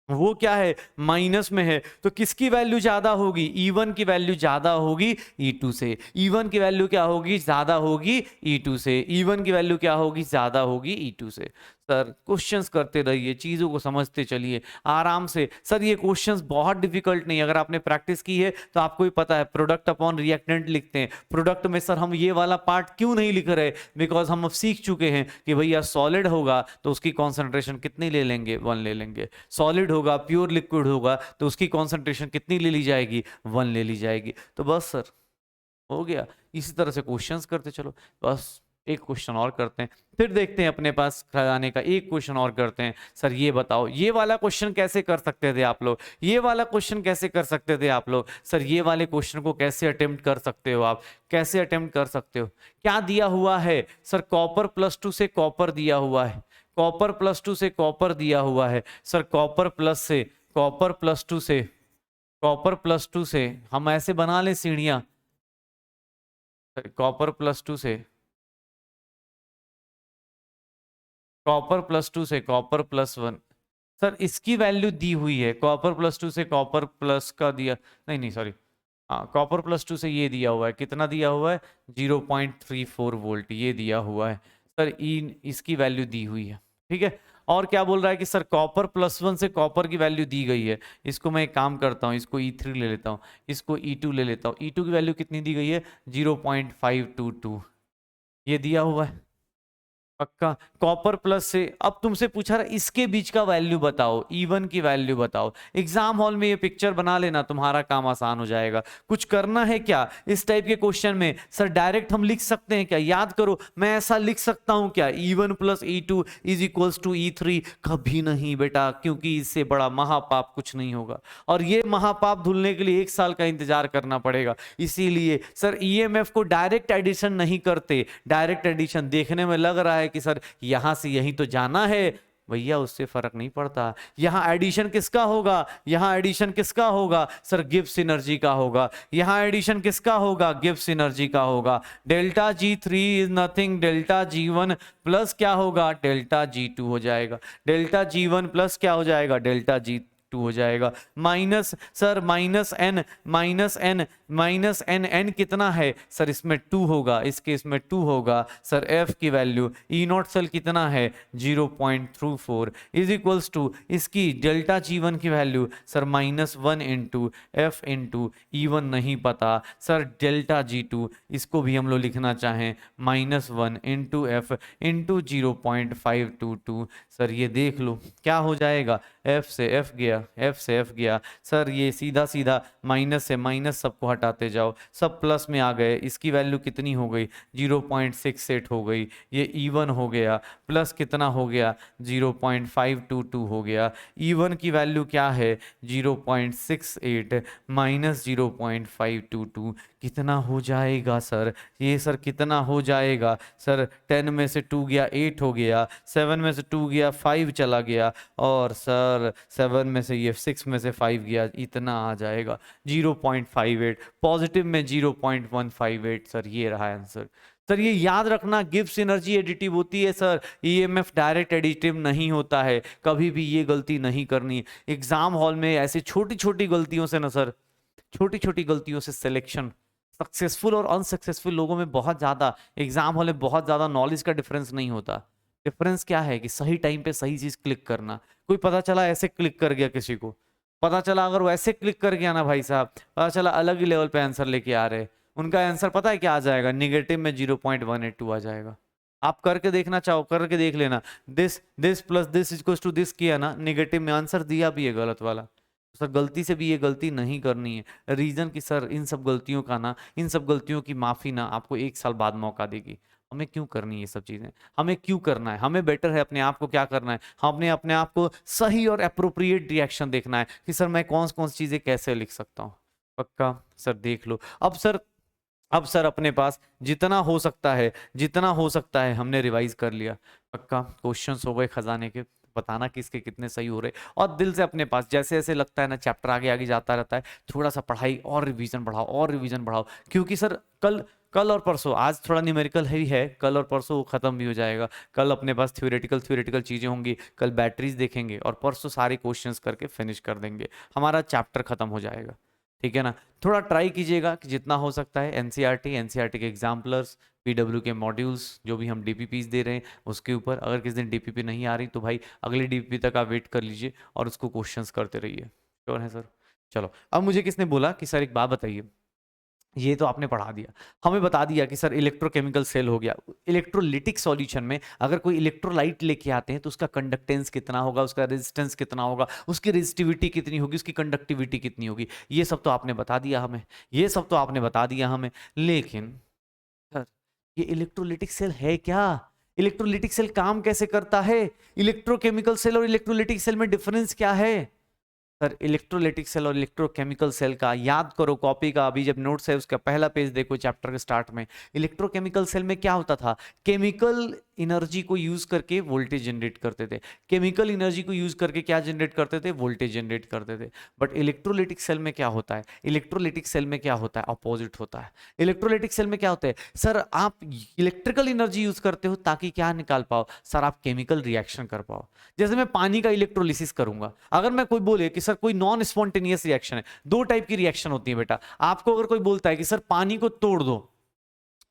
वो क्या है माइनस में है, तो किसकी वैल्यू ज्यादा होगी, E1 की वैल्यू ज्यादा होगी E2 से, E1 की वैल्यू क्या होगी ज्यादा होगी E2 से, E1 की वैल्यू क्या होगी ज्यादा होगी E2 से। सर क्वेश्चंस करते रहिए, चीज़ों को समझते चलिए आराम से। सर ये क्वेश्चंस बहुत डिफिकल्ट नहीं, अगर आपने प्रैक्टिस की है तो आपको भी पता है प्रोडक्ट अपॉन रिएक्टेंट लिखते हैं, प्रोडक्ट में सर हम ये वाला पार्ट क्यों नहीं लिख रहे, बिकॉज हम अब सीख चुके हैं कि भैया सॉलिड होगा तो उसकी कॉन्सेंट्रेशन कितनी ले लेंगे 1 ले लेंगे, सॉलिड होगा प्योर लिक्विड होगा तो उसकी कॉन्सेंट्रेशन कितनी ले ली जाएगी 1 ले ली जाएगी। तो बस सर हो गया, इसी तरह से क्वेश्चंस करते चलो, बस एक क्वेश्चन और करते हैं फिर देखते हैं अपने पास आने का, एक क्वेश्चन और करते हैं। सर ये बताओ ये वाला क्वेश्चन कैसे कर सकते थे आप लोग, ये वाला क्वेश्चन कैसे कर सकते थे आप लोग, सर ये वाले क्वेश्चन को कैसे अटेम्प्ट कर सकते हो आप, कैसे अटेम्प्ट कर सकते हो, क्या दिया हुआ है सर कॉपर +2 से कॉपर दिया हुआ है, कॉपर +2 से कॉपर दिया हुआ है, सर कॉपर प्लस से कॉपर +2 से कॉपर +2 से हम ऐसे बना लें सीढ़ियां, कॉपर +2 से कॉपर +2 से कॉपर +1। सर इसकी वैल्यू दी हुई है, कॉपर +2 से कॉपर प्लस का दिया, नहीं नहीं सॉरी, हाँ कॉपर +2 से ये दिया हुआ है, कितना दिया हुआ है 0.34 वोल्ट ये दिया हुआ है सर, इसकी वैल्यू दी हुई है। ठीक है, और क्या बोल रहा है कि सर कॉपर +1 से कॉपर की वैल्यू दी गई है। इसको मैं एक काम करता हूँ, इसको E3 ले लेता हूँ, इसको E2 ले लेता हूँ। E2 की वैल्यू कितनी दी गई है 0.522, ये दिया हुआ है पक्का। कॉपर प्लस से अब तुमसे पूछा रहा इसके बीच का वैल्यू बताओ, E1 की वैल्यू बताओ। एग्जाम हॉल में ये पिक्चर बना लेना, तुम्हारा काम आसान हो जाएगा। कुछ करना है क्या इस टाइप के क्वेश्चन में? सर डायरेक्ट हम लिख सकते हैं क्या? याद करो, मैं ऐसा लिख सकता हूं क्या E1 + E2 = E3? कभी नहीं बेटा, क्योंकि इससे बड़ा महापाप कुछ नहीं होगा, और ये महापाप धुलने के लिए 1 साल का इंतजार करना पड़ेगा। इसीलिए सर ईएमएफ को डायरेक्ट एडिशन नहीं करते। डायरेक्ट एडिशन देखने में लग रहा है कि सर यहां से यहीं तो जाना है, भैया उससे फर्क नहीं पड़ता। यहां एडिशन किसका होगा, यहां एडिशन किसका होगा सर, गिब्स एनर्जी का होगा। यहां एडिशन किसका होगा, गिब्स एनर्जी का होगा। Delta G3 is nothing delta G1 plus क्या होगा, डेल्टा G2 हो जाएगा। डेल्टा G1 प्लस क्या हो जाएगा, डेल्टा G2 हो जाएगा। Minus sir minus N, N कितना है सर, इसमें 2 होगा, इस केस में 2 होगा सर। एफ की वैल्यू E0 सेल कितना है 0.34 इज इक्वल्स टू इसकी डेल्टा G1 की value sir -1 into F into E1 नहीं पता सर, डेल्टा G2 इसको भी हम लोग लिखना चाहें -1 इंटू एफ इंटू 0.522 सर, ये देख लो क्या हो जाएगा, एफ से एफ गया, एफ से एफ गया सर, ये सीधा सीधा माइनस से माइनस सबको हटाते जाओ, सब प्लस में आ गए। इसकी वैल्यू कितनी हो गई 0.68 हो गई, ये E1 हो गया, प्लस कितना हो गया 0.522 हो गया। E1 की वैल्यू क्या है 0.68 माइनस 0.522 कितना हो जाएगा सर, ये सर कितना हो जाएगा सर, 10 में से 2 गया 8 हो गया, 7 में से 2 गया 5 चला गया, और सर 7 में से ये 6 में से 5 गया, इतना आ जाएगा 0.58, पॉजिटिव में 0.158 सर, ये रहा आंसर। सर ये याद रखना, गिब्स एनर्जी एडिटिव होती है सर, ईएमएफ डायरेक्ट एडिटिव नहीं होता है, कभी भी ये गलती नहीं करनी। एग्जाम हॉल में ऐसे छोटी छोटी गलतियों से ना सर, छोटी छोटी गलतियों से सिलेक्शन, सक्सेसफुल और अनसक्सेसफुल लोगों में बहुत ज्यादा, एग्जाम हॉल में बहुत ज्यादा नॉलेज का डिफरेंस नहीं होता। डिफरेंस क्या है कि सही टाइम पे सही चीज क्लिक करना। कोई पता चला ऐसे क्लिक कर गया, किसी को पता चला अगर वो ऐसे क्लिक कर गया ना भाई साहब, पता चला अलग ही लेवल पे आंसर लेके आ रहे, उनका आंसर पता है क्या आ जाएगा, निगेटिव में 0.182 आ जाएगा। आप करके देखना चाहो करके देख लेना, this this plus this equals to this किया ना, निगेटिव में आंसर दिया भी है गलत वाला। सर गलती से भी ये गलती नहीं करनी है, रीजन कि सर इन सब गलतियों का ना, इन सब गलतियों की माफी ना आपको 1 साल बाद मौका देगी। हमें क्यों करनी है ये सब चीजें, हमें क्यों करना है, हमें बेटर है अपने आप को क्या करना है, हमने अपने आप को सही और अप्रोप्रिएट रिएक्शन देखना है कि सर मैं कौन कौन सी चीजें कैसे लिख सकता हूँ। पक्का सर देख लो। अब सर अपने पास जितना हो सकता है, जितना हो सकता है हमने रिवाइज कर लिया। पक्का क्वेश्चंस हो गए खजाने के, बताना किसके कितने सही हो रहे, और दिल से अपने पास जैसे जैसे लगता है ना चैप्टर आगे आगे जाता रहता है, थोड़ा सा पढ़ाई और रिवीजन बढ़ाओ और रिवीजन बढ़ाओ, क्योंकि सर कल और परसों, आज थोड़ा न्यूमेरिकल ही है, कल और परसों वो खत्म भी हो जाएगा। कल अपने पास थ्योरेटिकल चीजें होंगी, कल बैटरीज देखेंगे और परसों सारे क्वेश्चंस करके फिनिश कर देंगे, हमारा चैप्टर खत्म हो जाएगा। ठीक है ना, थोड़ा ट्राई कीजिएगा कि जितना हो सकता है एनसीईआरटी के एग्जाम्पलर्स, पीडब्ल्यू के मॉड्यूल्स जो भी हम डीपीपीज दे रहे हैं उसके ऊपर, अगर किसी दिन डीपीपी नहीं आ रही तो भाई अगले डीपीपी तक आप वेट कर लीजिए और उसको क्वेश्चंस करते रहिए। श्योर है सर। चलो अब मुझे किसने बोला कि सर एक बात बताइए, ये तो आपने पढ़ा दिया, हमें बता दिया कि सर इलेक्ट्रोकेमिकल सेल हो गया, इलेक्ट्रोलिटिक सॉल्यूशन में अगर कोई इलेक्ट्रोलाइट लेके आते हैं तो उसका कंडक्टेंस कितना होगा, उसका रेजिस्टेंस कितना होगा, उसकी रेजिस्टिविटी कितनी होगी, उसकी कंडक्टिविटी कितनी होगी, ये सब तो आपने बता दिया हमें, ये सब तो आपने बता दिया हमें। लेकिन सर ये इलेक्ट्रोलिटिक सेल है क्या, इलेक्ट्रोलिटिक सेल काम कैसे करता है, इलेक्ट्रोकेमिकल सेल और इलेक्ट्रोलिटिक सेल में डिफरेंस क्या है? सर इलेक्ट्रोलाइटिक सेल और इलेक्ट्रोकेमिकल सेल का याद करो, कॉपी का अभी जब नोट्स है उसका पहला पेज देखो चैप्टर के स्टार्ट में। इलेक्ट्रोकेमिकल सेल में क्या होता था, केमिकल एनर्जी को यूज करके वोल्टेज जनरेट करते थे। केमिकल एनर्जी को यूज करके क्या जनरेट करते थे, वोल्टेज जनरेट करते थे। बट इलेक्ट्रोलाइटिक सेल में क्या होता है, इलेक्ट्रोलाइटिक सेल में क्या होता है, अपोजिट होता है। इलेक्ट्रोलाइटिक सेल में क्या होता है सर, आप इलेक्ट्रिकल एनर्जी यूज करते हो ताकि क्या निकाल पाओ सर, आप केमिकल रिएक्शन कर पाओ। जैसे मैं पानी का इलेक्ट्रोलिसिस करूंगा, अगर मैं कोई बोले कि सर कोई नॉन स्पॉन्टेनियस रिएक्शन है, दो टाइप की रिएक्शन होती है बेटा। आपको अगर कोई बोलता है कि सर पानी को तोड़ दो,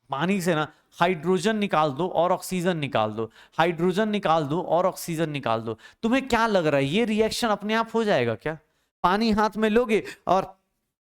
पानी से ना हाइड्रोजन निकाल दो और ऑक्सीजन निकाल दो, हाइड्रोजन निकाल दो और ऑक्सीजन निकाल दो, तुम्हें क्या लग रहा है ये रिएक्शन अपने आप हो जाएगा क्या? पानी हाथ में लोगे और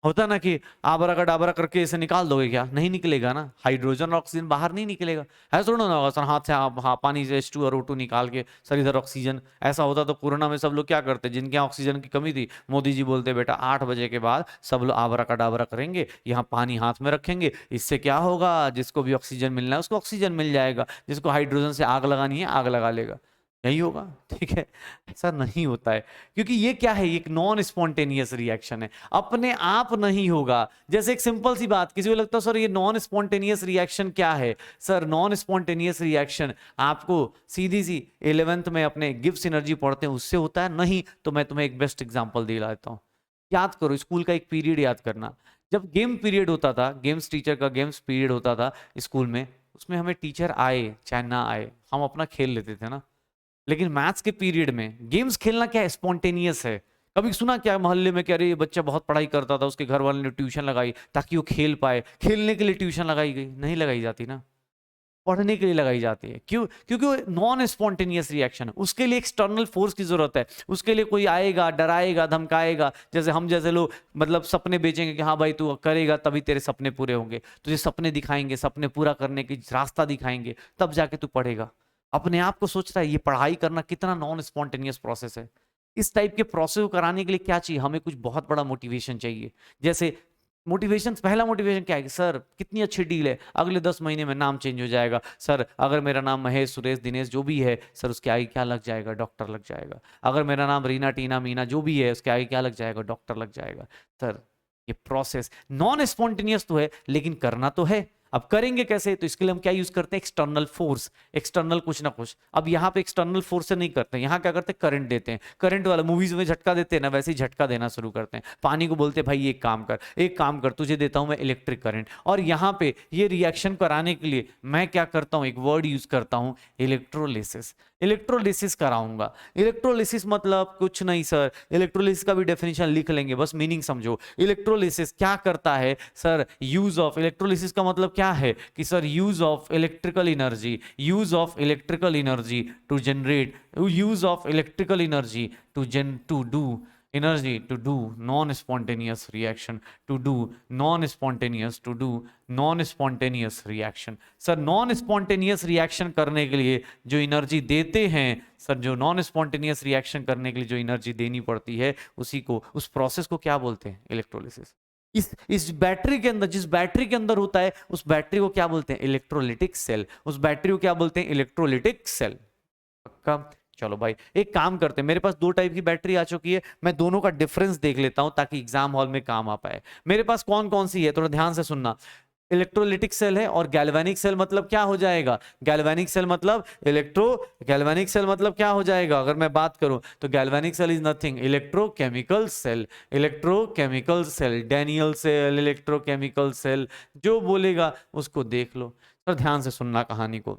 होता ना कि आबरा का डाबरा करके इसे निकाल दोगे, क्या नहीं निकलेगा ना, हाइड्रोजन और ऑक्सीजन बाहर नहीं निकलेगा। है थोड़ा ना होगा सर हाथ से आप हाँ पानी से H2 और O2 निकाल के सर इधर ऑक्सीजन। ऐसा होता तो कोरोना में सब लोग क्या करते, जिनके यहाँ ऑक्सीजन की कमी थी, मोदी जी बोलते बेटा 8 बजे के बाद सब लोग आबरा का डाबरा करेंगे, यहाँ पानी हाथ में रखेंगे, इससे क्या होगा, जिसको भी ऑक्सीजन मिलना है उसको ऑक्सीजन मिल जाएगा, जिसको हाइड्रोजन से आग लगानी है आग लगा लेगा। यही होगा, ठीक है। ऐसा नहीं होता है, क्योंकि ये क्या है, एक नॉन स्पॉन्टेनियस रिएक्शन है, अपने आप नहीं होगा। जैसे एक सिंपल सी बात, किसी को लगता है सर ये नॉन स्पॉन्टेनियस रिएक्शन क्या है, सर नॉन स्पॉन्टेनियस रिएक्शन आपको सीधी सी 11th में अपने गिब्स एनर्जी पढ़ते हैं उससे होता है, नहीं तो मैं तुम्हें एक बेस्ट एग्जांपल दिला देता हूँ। याद करो स्कूल का एक पीरियड याद करना, जब गेम पीरियड होता था, गेम्स टीचर का गेम्स पीरियड होता था स्कूल में, उसमें हमें टीचर आए चाहे ना आए हम अपना खेल लेते थे ना। लेकिन मैथ्स के पीरियड में गेम्स खेलना क्या स्पॉन्टेनियस है। कभी सुना क्या मोहल्ले में, क्या अरे ये बच्चा बहुत पढ़ाई करता था उसके घर वाले ने ट्यूशन लगाई ताकि वो खेल पाए, खेलने के लिए ट्यूशन लगाई गई? नहीं लगाई जाती ना, पढ़ने के लिए लगाई जाती है। क्यों? क्योंकि वो नॉन स्पॉन्टेनियस रिएक्शन है, उसके लिए एक्सटर्नल फोर्स की जरूरत है, उसके लिए कोई आएगा डराएगा धमकाएगा। जैसे हम जैसे लोग मतलब सपने बेचेंगे कि हाँ भाई तू करेगा तभी तेरे सपने पूरे होंगे, तुझे सपने दिखाएंगे, सपने पूरा करने की रास्ता दिखाएंगे, तब जाके तू पढ़ेगा। अपने आप को सोच रहा है ये पढ़ाई करना कितना नॉन स्पॉन्टेनियस प्रोसेस है। इस टाइप के प्रोसेस को कराने के लिए क्या चाहिए, हमें कुछ बहुत बड़ा मोटिवेशन चाहिए। जैसे मोटिवेशन, पहला मोटिवेशन क्या है कि सर कितनी अच्छी डील है, अगले 10 महीने में नाम चेंज हो जाएगा सर, अगर मेरा नाम महेश सुरेश दिनेश जो भी है सर उसके आगे क्या लग जाएगा, डॉक्टर लग जाएगा। अगर मेरा नाम रीना टीना मीना जो भी है उसके आगे क्या लग जाएगा, डॉक्टर लग जाएगा। सर ये प्रोसेस नॉन स्पॉन्टेनियस तो है लेकिन करना तो है। अब करेंगे कैसे, तो इसके लिए हम क्या यूज करते हैं, एक्सटर्नल फोर्स, एक्सटर्नल कुछ ना कुछ। अब यहाँ पे एक्सटर्नल फोर्स से नहीं करते, यहाँ क्या करते हैं, करंट देते हैं। करंट वाला मूवीज में झटका देते हैं ना, वैसे ही झटका देना शुरू करते हैं। पानी को बोलते हैं भाई एक काम कर, एक काम कर, तुझे देता हूं मैं इलेक्ट्रिक करंट। और यहाँ पे ये रिएक्शन कराने के लिए मैं क्या करता हूं, एक वर्ड यूज करता हूं, इलेक्ट्रोलिसिस। इलेक्ट्रोलिसिस कराऊंगा। इलेक्ट्रोलिसिस मतलब कुछ नहीं सर, इलेक्ट्रोलिसिस का भी डेफिनेशन लिख लेंगे, बस मीनिंग समझो। इलेक्ट्रोलिसिस क्या करता है सर, यूज ऑफ, इलेक्ट्रोलिसिस का मतलब क्या है कि sir use of electrical energy, use of electrical energy to generate, use of electrical energy to do energy to do non-spontaneous reaction, to do non-spontaneous, to do non-spontaneous reaction। Sir non-spontaneous reaction करने के लिए जो energy देते हैं sir, जो non-spontaneous reaction करने के लिए जो एनर्जी देनी पड़ती है उसी को, उस प्रोसेस को क्या बोलते हैं, इलेक्ट्रोलिसिस। इस बैटरी के अंदर, जिस बैटरी के अंदर होता है उस बैटरी को क्या बोलते हैं, इलेक्ट्रोलिटिक सेल। उस बैटरी को क्या बोलते हैं, इलेक्ट्रोलिटिक सेल। पक्का? चलो भाई एक काम करते हैं, मेरे पास दो टाइप की बैटरी आ चुकी है, मैं दोनों का डिफरेंस देख लेता हूं ताकि एग्जाम हॉल में काम आ पाए। मेरे पास कौन कौन सी है, थोड़ा ध्यान से सुनना। इलेक्ट्रोलिटिक सेल है और गैल्वेनिक सेल, मतलब क्या हो जाएगा, गैल्वेनिक सेल मतलब गैल्वेनिक सेल मतलब क्या हो जाएगा, अगर मैं बात करूं तो galvanic cell is nothing, electrochemical cell. Electrochemical cell, Daniell cell, electrochemical cell, जो बोलेगा उसको देख लो। तो ध्यान से सुनना कहानी को,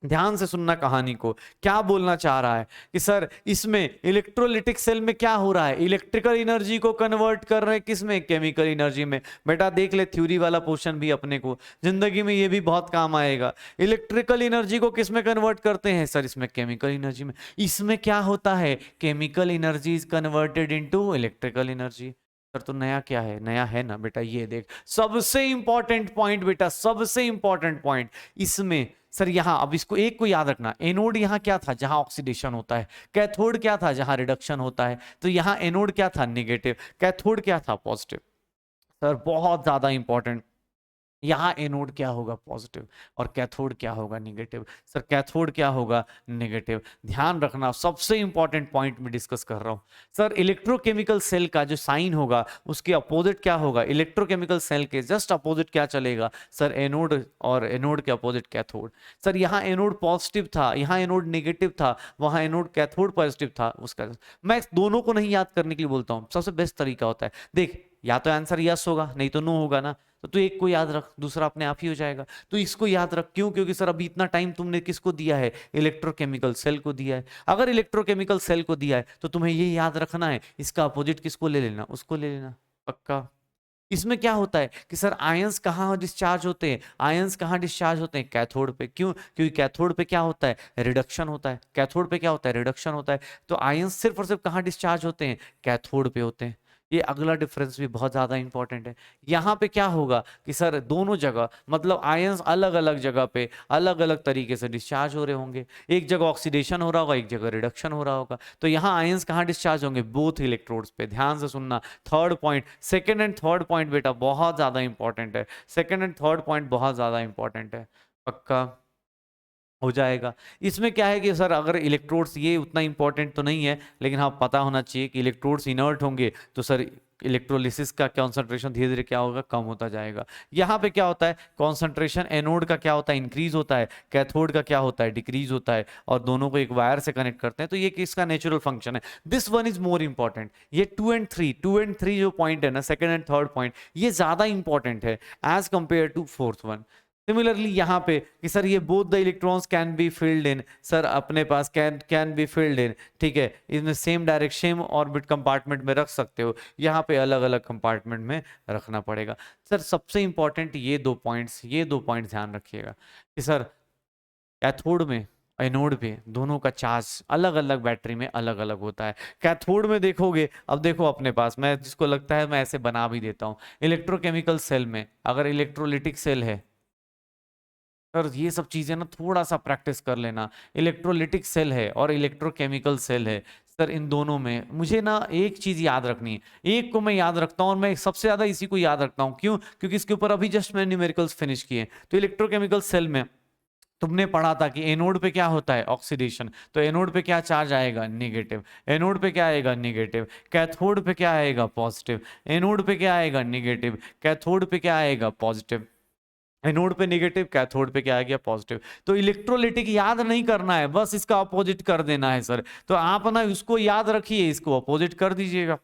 ध्यान से सुनना कहानी को। क्या बोलना चाह रहा है कि सर इसमें इलेक्ट्रोलिटिक सेल में क्या हो रहा है, इलेक्ट्रिकल एनर्जी को कन्वर्ट कर रहे हैं किसमें, केमिकल एनर्जी में। बेटा देख ले थ्योरी वाला पोर्शन भी अपने को जिंदगी में ये भी बहुत काम आएगा। इलेक्ट्रिकल एनर्जी को किसमें कन्वर्ट करते हैं सर, इसमें केमिकल एनर्जी में। इसमें क्या होता है, chemical energy is converted into electrical energy. Sir तो नया क्या है, नया है ना बेटा, ये देख सबसे इंपॉर्टेंट पॉइंट बेटा, सबसे इंपॉर्टेंट पॉइंट इसमें सर। यहां अब इसको एक को याद रखना, एनोड यहां क्या था, जहां ऑक्सीडेशन होता है। कैथोड क्या था, जहां रिडक्शन होता है। तो यहां एनोड क्या था, नेगेटिव, कैथोड क्या था, पॉजिटिव। सर बहुत ज्यादा इंपॉर्टेंट, यहाँ एनोड क्या होगा पॉजिटिव और कैथोड क्या होगा निगेटिव। सर कैथोड क्या होगा निगेटिव। ध्यान रखना, सबसे इंपॉर्टेंट पॉइंट में डिस्कस कर रहा हूं। सर इलेक्ट्रोकेमिकल सेल का जो साइन होगा उसके अपोजिट क्या होगा, इलेक्ट्रोकेमिकल सेल के जस्ट अपोजिट क्या चलेगा सर, एनोड, और एनोड के अपोजिट कैथोड। सर यहाँ एनोड पॉजिटिव था, यहाँ एनोड निगेटिव था, वहां एनोड कैथोड पॉजिटिव था, उसका मैं दोनों को नहीं याद करने के लिए बोलता हूँ, सबसे बेस्ट तरीका होता है देख, या तो आंसर यस होगा नहीं तो नो होगा ना, तो तू एक को याद रख, दूसरा अपने आप ही हो जाएगा। तो इसको याद रख, क्यों, क्योंकि सर अभी इतना टाइम तुमने किसको दिया है, इलेक्ट्रोकेमिकल सेल को दिया है। अगर इलेक्ट्रोकेमिकल सेल को दिया है तो तुम्हें ये याद रखना है इसका अपोजिट किसको ले लेना, उसको ले लेना, पक्का। इसमें क्या होता है कि सर आयंस कहाँ डिस्चार्ज होते हैं, आयंस कहाँ डिस्चार्ज होते हैं, कैथोड पे। क्यों, क्योंकि कैथोड पे क्या होता है, रिडक्शन होता है, कैथोड पे क्या होता है, रिडक्शन होता है। तो आयंस सिर्फ और सिर्फ कहाँ डिस्चार्ज होते हैं, कैथोड पे होते हैं। ये अगला डिफरेंस भी बहुत ज्यादा इंपॉर्टेंट है। यहाँ पे क्या होगा कि सर दोनों जगह मतलब आयंस अलग अलग जगह पे अलग अलग तरीके से डिस्चार्ज हो रहे होंगे, एक जगह ऑक्सीडेशन हो रहा होगा, एक जगह रिडक्शन हो रहा होगा। तो यहाँ आयंस कहाँ डिस्चार्ज होंगे, बोथ इलेक्ट्रोड्स पे। ध्यान से सुनना, third point, second and third point बेटा बहुत ज्यादा इंपॉर्टेंट है, सेकंड एंड थर्ड पॉइंट बहुत ज्यादा इंपॉर्टेंट है, पक्का हो जाएगा। इसमें क्या है कि सर अगर इलेक्ट्रोड्स, ये उतना इंपॉर्टेंट तो नहीं है लेकिन हाँ पता होना चाहिए कि इलेक्ट्रोड्स इनर्ट होंगे तो सर इलेक्ट्रोलिसिस का कॉन्सेंट्रेशन धीरे धीरे क्या होगा, कम होता जाएगा। यहाँ पे क्या होता है, कॉन्सेंट्रेशन एनोड का क्या होता है, इंक्रीज होता है, कैथोड का क्या होता है, डिक्रीज होता है, और दोनों को एक वायर से कनेक्ट करते हैं। तो ये किसका नेचुरल फंक्शन है, this one is more important. ये टू एंड थ्री जो पॉइंट है ना, सेकंड एंड थर्ड पॉइंट, ये ज्यादा इंपॉर्टेंट है as compare to fourth one. Similarly यहाँ पे कि सर ये both the electrons can be filled in, sir अपने पास कैन बी फिल्ड इन, ठीक है, इसमें same direction same orbit compartment में रख सकते हो, यहाँ पे अलग अलग कंपार्टमेंट में रखना पड़ेगा। सर सबसे इंपॉर्टेंट ये दो पॉइंट्स, ये दो पॉइंट ध्यान रखिएगा कि सर कैथोड में एनोड पे दोनों का चार्ज अलग अलग बैटरी में अलग अलग होता है। कैथोड में देखोगे, अब देखो अपने पास, मैं जिसको लगता है मैं ऐसे बना भी देता हूँ, इलेक्ट्रोकेमिकल सेल में अगर इलेक्ट्रोलिटिक सेल है, सर ये सब चीजें ना थोड़ा सा प्रैक्टिस कर लेना। इलेक्ट्रोलिटिक सेल है और इलेक्ट्रोकेमिकल सेल है, सर इन दोनों में मुझे ना एक चीज याद रखनी है, एक को मैं याद रखता हूँ और मैं सबसे ज्यादा इसी को याद रखता हूँ। क्यों, क्योंकि इसके ऊपर अभी जस्ट मैंने न्यूमेरिकल्स फिनिश किए। तो इलेक्ट्रोकेमिकल सेल में तुमने पढ़ा था कि एनोड पे क्या होता है, ऑक्सीडेशन, तो एनोड पे क्या चार्ज आएगा, नेगेटिव। एनोड पे क्या आएगा, नेगेटिव। कैथोड पे क्या आएगा, पॉजिटिव। एनोड पे क्या आएगा, नेगेटिव। कैथोड पे क्या आएगा, पॉजिटिव। एनोड पे नेगेटिव, कैथोड पे क्या आ गया, पॉजिटिव। तो इलेक्ट्रोलिटिक याद नहीं करना है, बस इसका अपोजिट कर देना है सर। तो आप ना उसको याद रखिए, इसको अपोजिट कर दीजिएगा।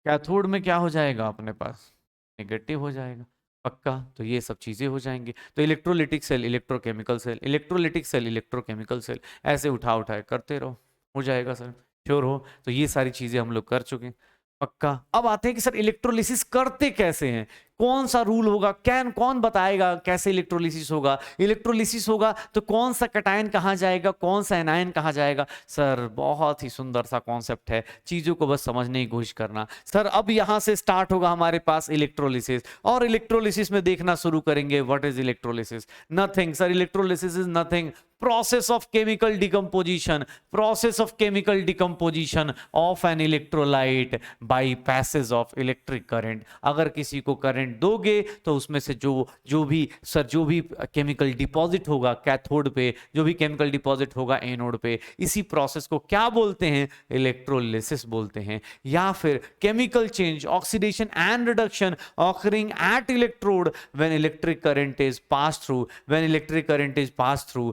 कैथोड में क्या हो जाएगा अपने पास, नेगेटिव हो जाएगा, पक्का। तो ये सब चीजें हो जाएंगी। तो electrolytic cell, electrochemical cell, electrolytic cell, electrochemical cell, ऐसे उठा उठाए करते रहो, हो जाएगा सर। श्योर हो, तो ये सारी चीजें हम लोग कर चुके हैं, पक्का। अब आते हैं कि सर इलेक्ट्रोलिसिस करते कैसे हैं, कौन सा रूल होगा, कौन बताएगा कैसे इलेक्ट्रोलिसिस होगा। इलेक्ट्रोलिसिस होगा तो कौन सा कटायन कहाँ जाएगा, कौन सा एनायन कहाँ जाएगा। सर बहुत ही सुंदर सा कॉन्सेप्ट है, चीजों को बस समझने की कोशिश करना। सर अब यहां से स्टार्ट होगा हमारे पास इलेक्ट्रोलिसिस, और इलेक्ट्रोलिसिस में देखना शुरू करेंगे what is electrolysis. Nothing sir, electrolysis is nothing, process of chemical decomposition, process of chemical decomposition of an electrolyte by passage of electric current। अगर किसी को करंट दोगे तो उसमें से जो भी सर जो भी केमिकल डिपॉजिट होगा कैथोड पे, जो भी केमिकल डिपॉजिट होगा एनोड पे, इसी प्रोसेस को क्या बोलते हैं, इलेक्ट्रोलिसिस बोलते हैं। या फिर chemical change, oxidation and reduction occurring at electrode when electric current is passed through, when electric current is passed through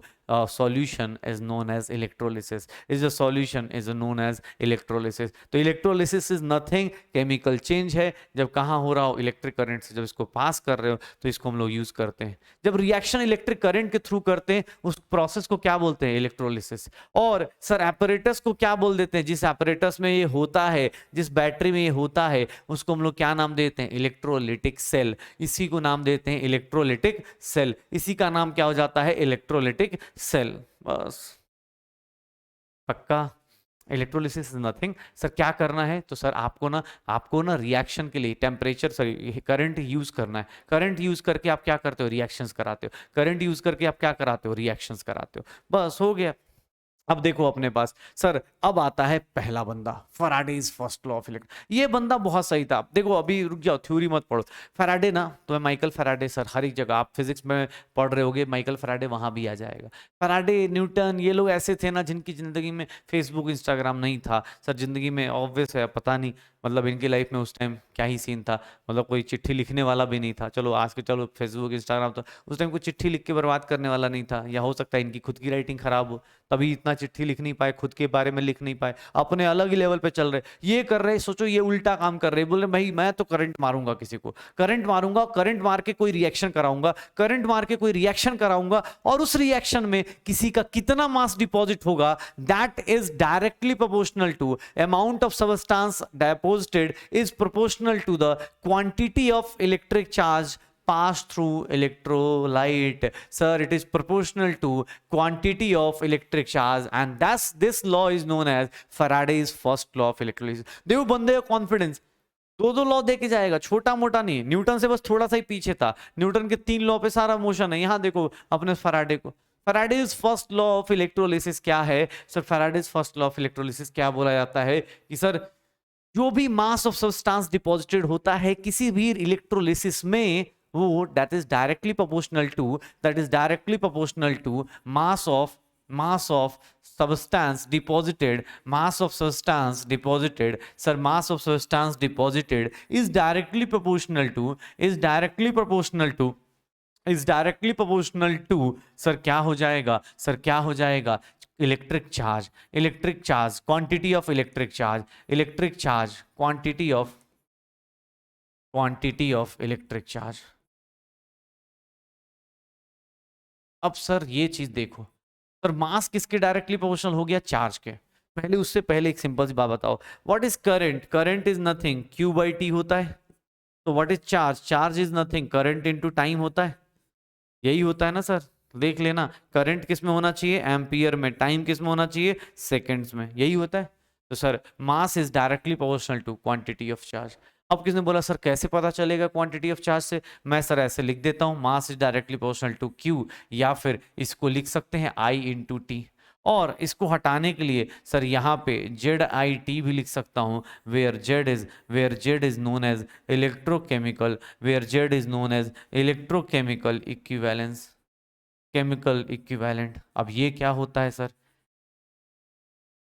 solution is known as electrolysis, is a solution is known as electrolysis। तो electrolysis is nothing, chemical change है, जब कहाँ हो रहा हो, electric current से जब इसको पास कर रहे हो तो इसको हम लोग यूज करते हैं। जब रिएक्शन इलेक्ट्रिक करंट के थ्रू करते हैं उस प्रोसेस को क्या बोलते हैं, इलेक्ट्रोलिसिस। और सर एपरेटस को क्या बोल देते हैं, जिस एपरेटस में ये होता है, जिस बैटरी में ये होता है, उसको हम लोग क्या नाम देते हैं, इलेक्ट्रोलिटिक सेल। इसी को नाम देते हैं इलेक्ट्रोलिटिक सेल, इसी का नाम क्या हो जाता है, इलेक्ट्रोलिटिक सेल। बस पक्का। Electrolysis is nothing. सर क्या करना है, तो सर आपको ना रिएक्शन के लिए टेम्परेचर, सॉरी करंट यूज करना है। करंट यूज करके आप क्या करते हो, रिएक्शंस कराते हो। करंट यूज करके आप क्या कराते हो, रिएक्शंस कराते हो। बस हो गया। अब देखो अपने पास सर, अब आता है पहला बंदा, Faraday's first law of electric. ये बंदा बहुत सही था। देखो अभी रुक जाओ, थ्योरी मत पढ़ो। फैराडे ना, तो माइकल फैराडे सर, हर एक जगह आप फिजिक्स में पढ़ रहे होगे, माइकल फैराडे वहां भी आ जाएगा। फैराडे, न्यूटन, ये लोग ऐसे थे ना जिनकी जिंदगी में फेसबुक इंस्टाग्राम नहीं था सर। जिंदगी में ऑब्वियस है, पता नहीं मतलब इनकी लाइफ में उस टाइम क्या ही सीन था। मतलब कोई चिट्ठी लिखने वाला भी नहीं था। चलो आज के, चलो फेसबुक इंस्टाग्राम, तो उस टाइम कोई चिट्ठी लिख के बर्बाद करने वाला नहीं था। या हो सकता है इनकी खुद की राइटिंग खराब हो, तभी इतना चिट्ठी लिख नहीं पाए, खुद के बारे में लिख नहीं पाए, अपने अलग ही लेवल पे चल रहे। ये कर रहे, सोचो ये उल्टा काम कर रहे, बोल रहे भाई मैं तो करंट मारूंगा, किसी को करंट मारूंगा, करंट मार के कोई रिएक्शन कराऊंगा, करंट मार के कोई रिएक्शन कराऊंगा, और उस रिएक्शन में किसी का कितना मास डिपॉजिट होगा, that is directly proportional to amount of substance deposited is proportional to the quantity of electric charge pass through electrolyte. Sir, it is proportional to quantity of electric charge, and that's this law is known as Faraday's first law of electrolysis. देखो बंदे का confidence, दो दो law देके जाएगा, छोटा मोटा नहीं। न्यूटन से बस थोड़ा सा ही पीछे था, न्यूटन के 3 लॉ पे सारा मोशन है। यहाँ देखो अपने फैराडे को, Faraday's first law of electrolysis क्या है sir? Faraday's first law of electrolysis क्या बोला जाता है कि सर, जो भी मास ऑफ सब्सटेंस डिपॉजिटेड होता है किसी भी इलेक्ट्रोलिसिस में, वो that is directly proportional to mass of substance deposited, mass of substance deposited, sir, mass of substance deposited is directly proportional to sir क्या हो जाएगा सर, क्या हो जाएगा? Electric charge, quantity of electric charge, quantity of electric charge. अब sir ये चीज देखो सर, मास किसके डायरेक्टली प्रोपोर्शनल हो गया? चार्ज के। पहले उससे पहले एक सिंपल सी बात बताओ, what is current? Current is nothing, Q by T होता है। तो what is charge? Charge is nothing, current into time होता है। यही होता है ना सर, देख लेना। करंट किस में होना चाहिए? एम्पियर में। टाइम किस में होना चाहिए? सेकेंड्स में। यही होता है। तो sir mass is directly proportional to quantity of charge. अब किसने बोला सर कैसे पता चलेगा क्वांटिटी ऑफ चार्ज से? मैं सर ऐसे लिख देता हूं, mass is directly proportional to Q, या फिर इसको लिख सकते हैं आई इंटू टी। और इसको हटाने के लिए सर यहाँ पे जेड आई टी भी लिख सकता हूँ, where Z is known as electrochemical, equivalence, chemical equivalent. अब ये क्या होता है सर?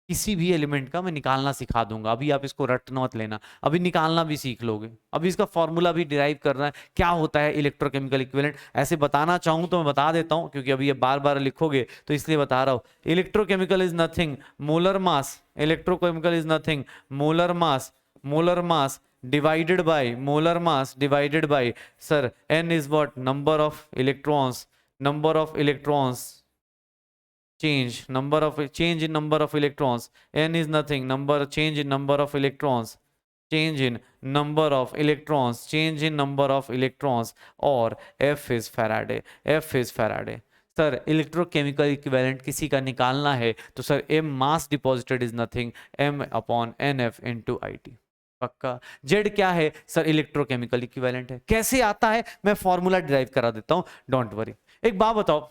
किसी भी एलिमेंट का मैं निकालना सिखा दूंगा, अभी आप इसको रट मत लेना, अभी निकालना भी सीख लोगे। अभी इसका फॉर्मूला भी डिराइव करना है, क्या होता है इलेक्ट्रोकेमिकल इक्विवेलेंट। ऐसे बताना चाहूं तो मैं बता देता हूं, क्योंकि अभी ये बार बार लिखोगे तो इसलिए बता रहा हूं। Electrochemical is nothing molar mass, electrochemical is nothing molar mass divided by sir n is what? Number of electrons change in number of electrons. N is nothing, change in number of electrons, और F is Faraday, sir electrochemical equivalent किसी का निकालना है तो sir m mass deposited is nothing m upon nf into IT। पक्का। Z क्या है sir? Electrochemical equivalent है। कैसे आता है मैं फॉर्मूला डिराइव करा देता हूं, डोंट वरी। एक बात बताओ,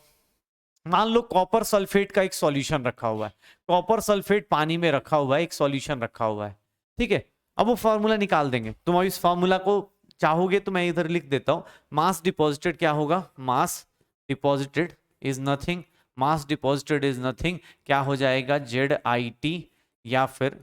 मान लो कॉपर सल्फेट का एक सॉल्यूशन रखा हुआ है, कॉपर सल्फेट पानी में रखा हुआ है, एक सॉल्यूशन रखा हुआ है, ठीक है। अब वो फॉर्मूला निकाल देंगे, तुम इस फॉर्मूला को चाहोगे तो मैं इधर लिख देता हूं। मास डिपॉजिटेड क्या होगा? मास डिपॉजिटेड इज नथिंग, क्या हो जाएगा? जेड आई टी, या फिर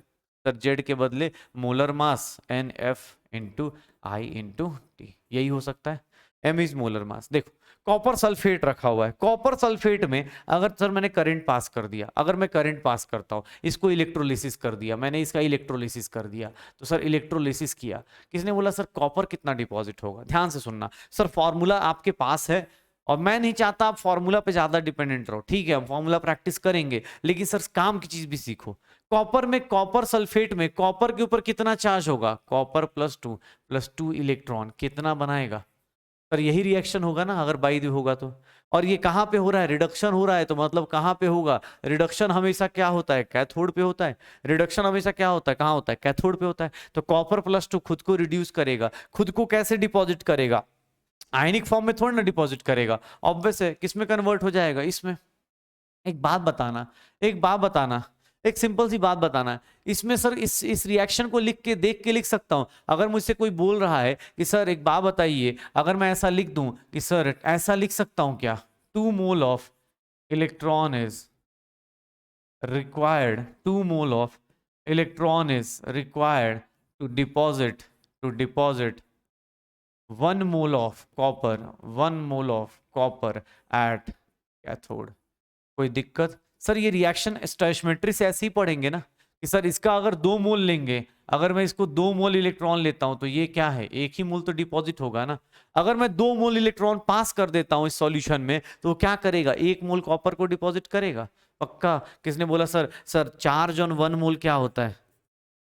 सर जेड के बदले molar mass N F into I into T, यही हो सकता है। M is molar mass. देखो कॉपर सल्फेट रखा हुआ है, कॉपर सल्फेट में अगर सर मैंने करंट पास कर दिया, अगर मैं करंट पास करता हूं, इसको इलेक्ट्रोलिसिस कर दिया मैंने, इसका इलेक्ट्रोलिसिस कर दिया, तो सर इलेक्ट्रोलिसिस किया, किसने बोला सर कॉपर कितना डिपॉजिट होगा? ध्यान से सुनना सर, फॉर्मूला आपके पास है और मैं नहीं चाहता आप फॉर्मूला पे ज्यादा डिपेंडेंट रहो, ठीक है। हम फॉर्मूला प्रैक्टिस करेंगे, लेकिन सर काम की चीज भी सीखो। कॉपर में, कॉपर सल्फेट में कॉपर के ऊपर कितना चार्ज होगा? कॉपर प्लस टू इलेक्ट्रॉन कितना बनाएगा? पर यही रिएक्शन होगा ना अगर बाई दी होगा तो। और ये कहां पे हो रहा है? रिडक्शन हो रहा है, तो मतलब कहां पे होगा? रिडक्शन हमेशा क्या होता है? कैथोड पे होता है। रिडक्शन हमेशा क्या होता है? कहां होता है? कैथोड पे होता है। तो कॉपर प्लस टू खुद को रिड्यूस करेगा, खुद को कैसे डिपॉजिट करेगा? आयनिक फॉर्म में थोड़ा ना डिपॉजिट करेगा, ऑब्वियस है। किस में कन्वर्ट हो जाएगा? इसमें। एक बात बताना, एक बात बताना, एक सिंपल सी बात बताना, इसमें सर इस रिएक्शन को लिख के देख के लिख सकता हूं। अगर मुझसे कोई बोल रहा है कि सर एक बात बताइए, अगर मैं ऐसा लिख दूं कि सर ऐसा लिख सकता हूं क्या, 2 mole of electron is required, 2 mole of electron is required to deposit 1 mole of copper, 1 mole of copper at cathode। कोई दिक्कत? सर ये रिएक्शन स्टोइचियोमेट्री से ऐसे ही पढ़ेंगे ना कि सर इसका अगर 2 मोल लेंगे, अगर मैं इसको 2 मोल इलेक्ट्रॉन लेता हूं तो ये क्या है, एक ही मोल तो डिपॉजिट होगा ना। अगर मैं 2 मोल इलेक्ट्रॉन पास कर देता हूं इस सॉल्यूशन में तो क्या करेगा, 1 मोल कॉपर को डिपॉजिट करेगा। पक्का? किसने बोला सर, सर चार्ज ऑन 1 मोल क्या होता है?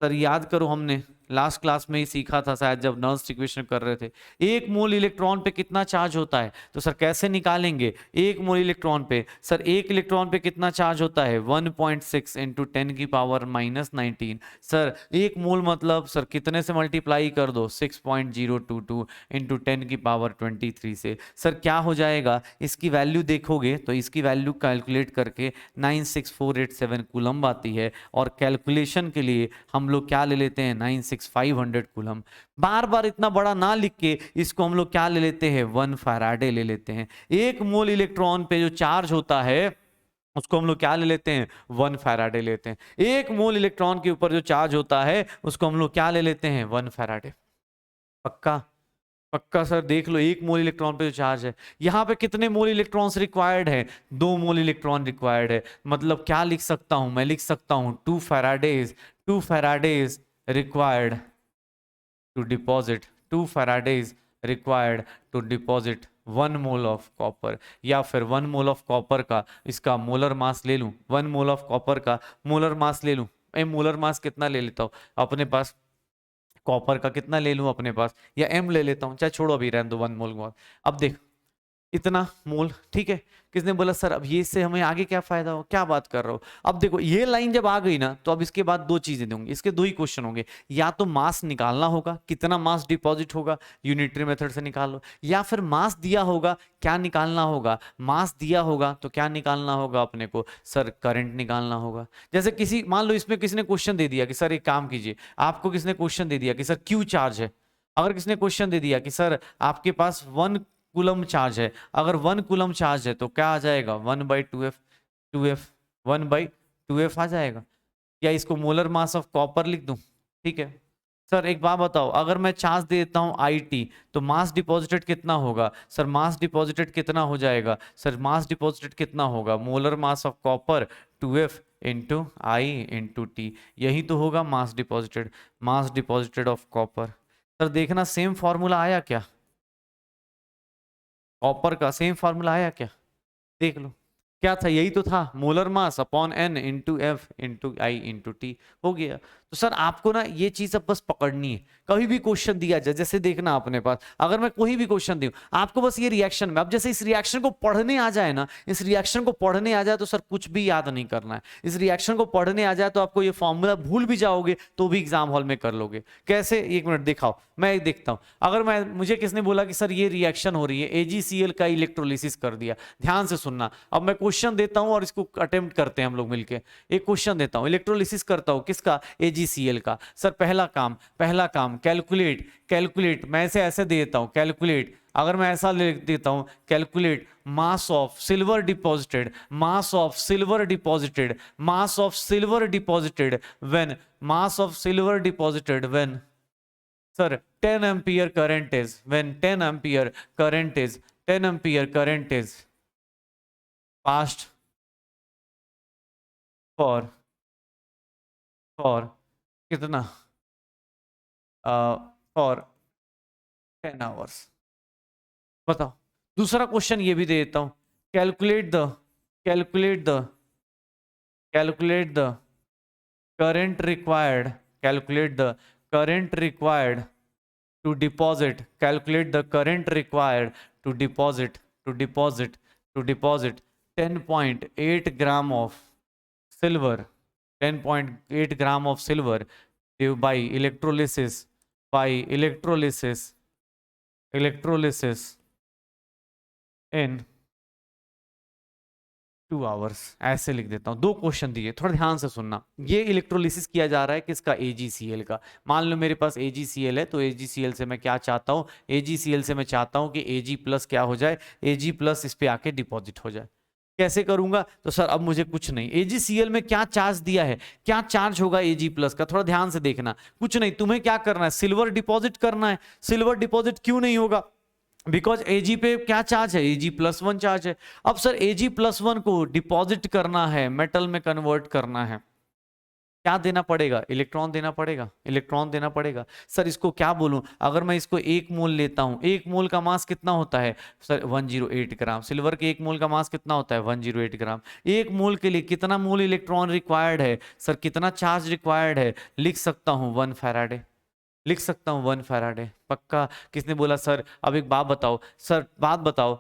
सर याद करो, हमने लास्ट क्लास में ही सीखा था शायद, जब नर्स इक्वेशन कर रहे थे। 1 मोल इलेक्ट्रॉन पे कितना चार्ज होता है, तो सर कैसे निकालेंगे। 1 मोल इलेक्ट्रॉन पे सर, 1 इलेक्ट्रॉन पे कितना चार्ज होता है, 1.6 इंटू 10 की पावर -19। सर 1 मोल मतलब सर कितने से मल्टीप्लाई कर दो, 6.022 इंटू 10 की पावर 23 से। सर क्या हो जाएगा, इसकी वैल्यू देखोगे तो इसकी वैल्यू कैलकुलेट करके 96487 कूलम्ब आती है। और कैलकुलेशन के लिए हम लोग क्या ले लेते हैं, 96500 कूलम। बार बार इतना बड़ा ना लिख के इसको हम लोग क्या ले लेते हैं, 1 फैराडे ले लेते हैं। 1 मोल इलेक्ट्रॉन पे जो चार्ज होता है उसको हम लोग क्या ले लेते हैं, 1 फैराडे लेते हैं। 1 मोल इलेक्ट्रॉन के ऊपर जो चार्ज होता है उसको हम लोग क्या ले लेते हैं, 1 फैराडे। पक्का? पक्का सर देख लो, 1 मोल इलेक्ट्रॉन पे जो चार्ज है, यहां पे कितने मोल इलेक्ट्रॉन्स रिक्वायर्ड है, 2 मोल इलेक्ट्रॉन रिक्वायर्ड है। मतलब क्या लिख सकता हूं, मैं लिख सकता हूं 2 Faraday's, 2 Faraday's required to deposit 2 Faradays required to deposit 1 mole of copper. या फिर 1 मोल ऑफ कॉपर का इसका मोलर मास ले लूं, 1 मोल ऑफ कॉपर का मोलर मास ले लूं। मोलर मास कितना ले लेता हूं अपने पास, कॉपर का कितना ले लूं अपने पास, या एम ले लेता हूं, चाहे छोड़ो अभी रहने दो 1 मोल। अब देख इतना मोल, ठीक है। किसने बोला सर अब ये इससे हमें आगे क्या फायदा हो, क्या बात कर रहे हो। अब देखो ये लाइन जब आ गई ना, तो अब इसके बाद 2 चीजें दूंगी, इसके 2 ही क्वेश्चन होंगे। या तो मास निकालना होगा, कितना मास डिपॉजिट होगा, यूनिटरी मेथड से निकाल लो। या फिर मास दिया होगा, क्या निकालना होगा, मास दिया होगा तो क्या निकालना होगा अपने को, सर करंट निकालना होगा। जैसे किसी, मान लो इसमें किसी ने क्वेश्चन दे दिया कि सर एक काम कीजिए, आपको किसने क्वेश्चन दे दिया कि सर क्यू चार्ज है। अगर किसने क्वेश्चन दे दिया कि सर आपके पास 1 कूलम चार्ज है, अगर 1 कूलम चार्ज है तो क्या आ जाएगा, 1/2f, 2f, 1/2f आ जाएगा। या इसको मोलर मास ऑफ कॉपर लिख दूं, ठीक है। सर एक बात बताओ, अगर मैं चार्ज दे देता हूं IT तो मास डिपॉजिटेड कितना होगा, सर मास डिपॉजिटेड कितना हो जाएगा, सर मास डिपॉजिटेड कितना होगा, molar mass of copper 2f into I into T. यही तो होगा mass deposited, mass deposited of copper. Sir देखना सेम फॉर्मूला आया क्या, कॉपर का सेम फार्मूला आया क्या, देख लो। क्या था, यही तो था, molar mass upon n into F into I into T, हो गया। तो सर आपको ना ये चीज अब बस पकड़नी है, कभी भी क्वेश्चन दिया जाए, जैसे देखना अपने पास, अगर मैं कोई भी क्वेश्चन दूं आपको, बस ये रिएक्शन में, अब जैसे इस रिएक्शन को पढ़ने आ जाए ना, इस रिएक्शन को पढ़ने आ जाए तो सर कुछ भी याद नहीं करना है। इस रिएक्शन को पढ़ने आ जाए तो आपको ये फॉर्मूला भूल भी जाओगे तो भी एग्जाम हॉल में कर लोगे। कैसे, 1 मिनट दिखाओ, मैं एक देखता हूं। अगर मैं, मुझे किसने बोला कि सर ये रिएक्शन हो रही है, AgCl का इलेक्ट्रोलिसिस कर दिया, ध्यान से सुनना। अब मैं क्वेश्चन देता हूं और इसको अटेम्प्ट करते हैं हम लोग मिलके। एक क्वेश्चन देता हूं, इलेक्ट्रोलिसिस करता हूं किसका, AgCl का। सर पहला काम कैलकुलेट, कैलकुलेट, मैं ऐसे दे देता हूं कैलकुलेट। अगर मैं ऐसा लिख देता हूं calculate mass of silver deposited, mass of silver deposited, mass of silver deposited when, mass of silver deposited when, sir 10 ampere current is, when 10 ampere current is, 10 ampere current is passed for कितना, for 10 hours. बताओ। दूसरा question ये भी दे देता हूं, calculate the calculate the calculate the current required, calculate the current required to deposit, calculate the current required to deposit to deposit 10.8 gram of silver, 10.8 gram of silver by electrolysis, by electrolysis in 2 hours, ऐसे लिख देता हूँ। 2 question दिए, थोड़ा ध्यान से सुनना। ये इलेक्ट्रोलिसिस किया जा रहा है किसका? AgCl का। मान लो मेरे पास AgCl है, तो AgCl से मैं क्या चाहता हूँ? AgCl से मैं चाहता हूँ कि Ag+ क्या हो जाए? Ag+ इस पे आके डिपॉजिट हो जाए। कैसे करूंगा? तो सर अब मुझे कुछ नहीं, AgCl में क्या चार्ज दिया है, क्या चार्ज होगा Ag+ का, थोड़ा ध्यान से देखना। कुछ नहीं, तुम्हें क्या करना है? सिल्वर डिपॉजिट करना है। सिल्वर डिपॉजिट क्यों नहीं होगा? बिकॉज Ag पे क्या चार्ज है? Ag+1 चार्ज है। अब सर Ag+1 को डिपॉजिट करना है, मेटल में कन्वर्ट करना है, क्या देना पड़ेगा? इलेक्ट्रॉन देना पड़ेगा, इलेक्ट्रॉन देना पड़ेगा। सर इसको क्या बोलूं? अगर मैं इसको 1 मोल लेता हूं, 1 मोल का मास कितना होता है सर? 108 ग्राम। सिल्वर के 1 मोल का मास कितना होता है? 108 ग्राम। 1 मोल के लिए कितना मोल इलेक्ट्रॉन रिक्वायर्ड है सर? कितना चार्ज रिक्वायर्ड है? लिख सकता हूं 1 फैराडे, लिख सकता हूं 1 फैराडे। पक्का? किसने बोला सर? अब एक बात बताओ सर, बात बताओ,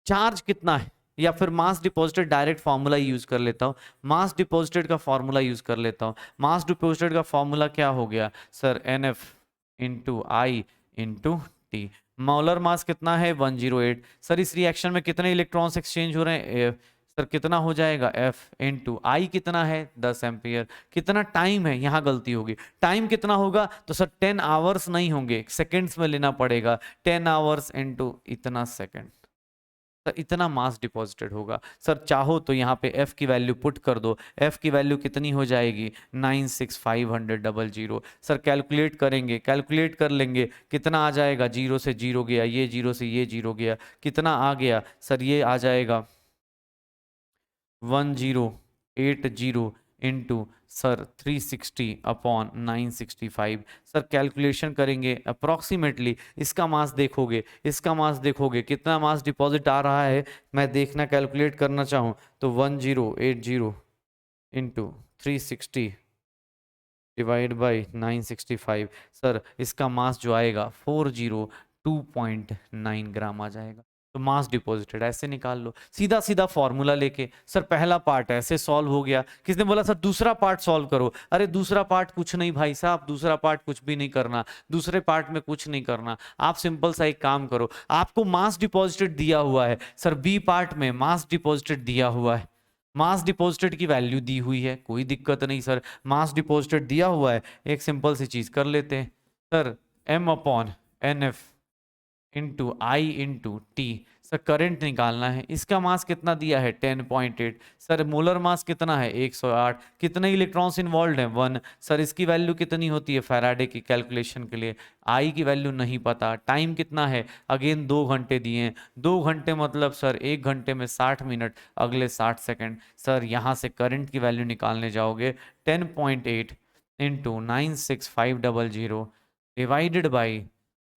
चार्ज कितना है? या फिर मास डिपॉजिटेड, डायरेक्ट फॉर्मूला यूज कर लेता हूं। मास डिपॉजिटेड का फॉर्मूला यूज कर लेता हूं। मास डिपॉजिटेड का फॉर्मूला क्या हो गया sir? NF into I into T. Molar mass कितना है? 108। सर इस रिएक्शन में कितने इलेक्ट्रॉन्स एक्सचेंज हो रहे हैं? सर कितना हो जाएगा? F इंटू आई कितना है? 10 एम्पियर। कितना टाइम है? यहाँ गलती होगी, टाइम कितना होगा? तो सर 10 आवर्स नहीं होंगे, सेकेंड्स में लेना पड़ेगा। 10 आवर्स इंटू इतना सेकेंड, सर इतना मास डिपॉजिटेड होगा। सर चाहो तो यहाँ पे F की वैल्यू पुट कर दो। F की वैल्यू कितनी हो जाएगी? 96500। सर कैलकुलेट करेंगे, कैलकुलेट कर लेंगे, कितना आ जाएगा? 0 से 0 गया, ये 0 से ये 0 गया, कितना आ गया सर? ये आ जाएगा 1080 into sir 360 upon 965। Sir calculation करेंगे अप्रॉक्सीमेटली, इसका मास देखोगे, इसका मास देखोगे, कितना मास डिपॉजिट आ रहा है मैं देखना, कैलकुलेट करना चाहूँ तो 1080 इंटू 360 डिवाइड बाई 965। सर इसका मास जो आएगा 402.9 ग्राम आ जाएगा। तो मास डिपॉजिटेड ऐसे निकाल लो, सीधा सीधा फॉर्मूला लेके। सर पहला पार्ट ऐसे सॉल्व हो गया। किसने बोला सर दूसरा पार्ट सॉल्व करो? अरे दूसरा पार्ट कुछ नहीं भाई साहब, दूसरा पार्ट कुछ भी नहीं करना, दूसरे पार्ट में कुछ नहीं करना। आप सिंपल सा एक काम करो, आपको मास डिपॉजिटेड दिया हुआ है सर, बी पार्ट में मास डिपॉजिटेड दिया हुआ है, मास डिपॉजिटेड की वैल्यू दी हुई है, कोई दिक्कत नहीं सर, मास डिपॉजिटेड दिया हुआ है। एक सिंपल सी चीज कर लेते हैं sir, M/NF into I into T. Sir current निकालना है, इसका मास कितना दिया है? 10.8। सर मोलर मास कितना है? 108। कितने इलेक्ट्रॉन्स इन्वॉल्व हैं? 1। सर इसकी वैल्यू कितनी होती है फैराडे की कैलकुलेशन के लिए? आई की वैल्यू नहीं पता। टाइम कितना है? अगेन 2 घंटे दिए हैं। 2 घंटे मतलब सर 1 घंटे में 60 मिनट, अगले 60 सेकेंड। सर यहाँ से करंट की वैल्यू निकालने जाओगे 10.8 into 96500 divided by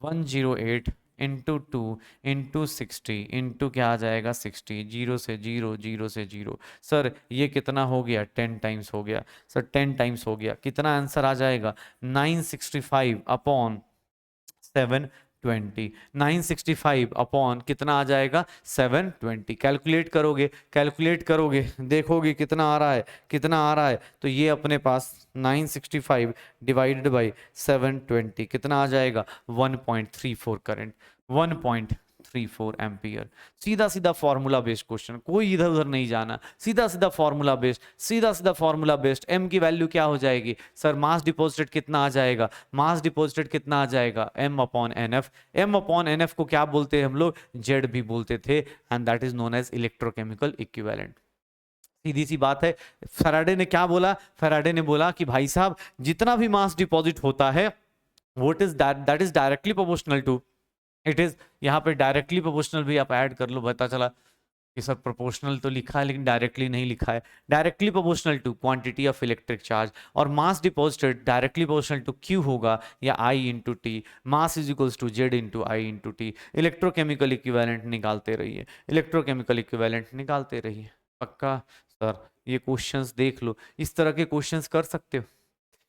108 into 2 into 60 into क्या आ जाएगा? 60। 0 से 0, 0 से 0। सर ये कितना हो गया? 10 टाइम्स हो गया। सर 10 टाइम्स हो गया, कितना आंसर आ जाएगा? 965 अपॉन 720। 965 अपॉन कितना आ जाएगा? 720। कैलकुलेट करोगे, कैलकुलेट करोगे, देखोगे कितना आ रहा है, कितना आ रहा है। तो ये अपने पास 965 डिवाइडेड बाई 720 कितना आ जाएगा? 1.34 करंट, 1.34 एम्पियर। सीधा सीधा फॉर्मूला बेस्ड क्वेश्चन, कोई इधर उधर नहीं जाना, सीधा सीधा फॉर्मूला बेस्ड, सीधा सीधा फॉर्मूला बेस्ड। M की वैल्यू क्या हो जाएगी सर? मास डिपॉजिटेड कितना आ जाएगा? मास डिपॉजिटेड कितना आ जाएगा? M/NF। M/NF को क्या बोलते हैं हम लोग? Z भी बोलते थे, and that is known as electrochemical equivalent. सीधी सी बात है। फैराडे ने क्या बोला? फैराडे ने बोला कि भाई साहब जितना भी मास डिपॉजिट होता है, what is that is directly proportional to, it is, यहाँ पे डायरेक्टली प्रोपोर्शनल भी आप ऐड कर लो, पता चला कि सर प्रोपोर्शनल तो लिखा है लेकिन डायरेक्टली नहीं लिखा है। Directly proportional to quantity of electric charge, और mass deposited directly proportional to Q होगा या I into T. Mass is equals to Z into I into T. Electrochemical equivalent निकालते रहिए, इलेक्ट्रोकेमिकल इक्विवेलेंट निकालते रहिए। पक्का? सर ये क्वेश्चंस देख लो, इस तरह के क्वेश्चंस कर सकते हो।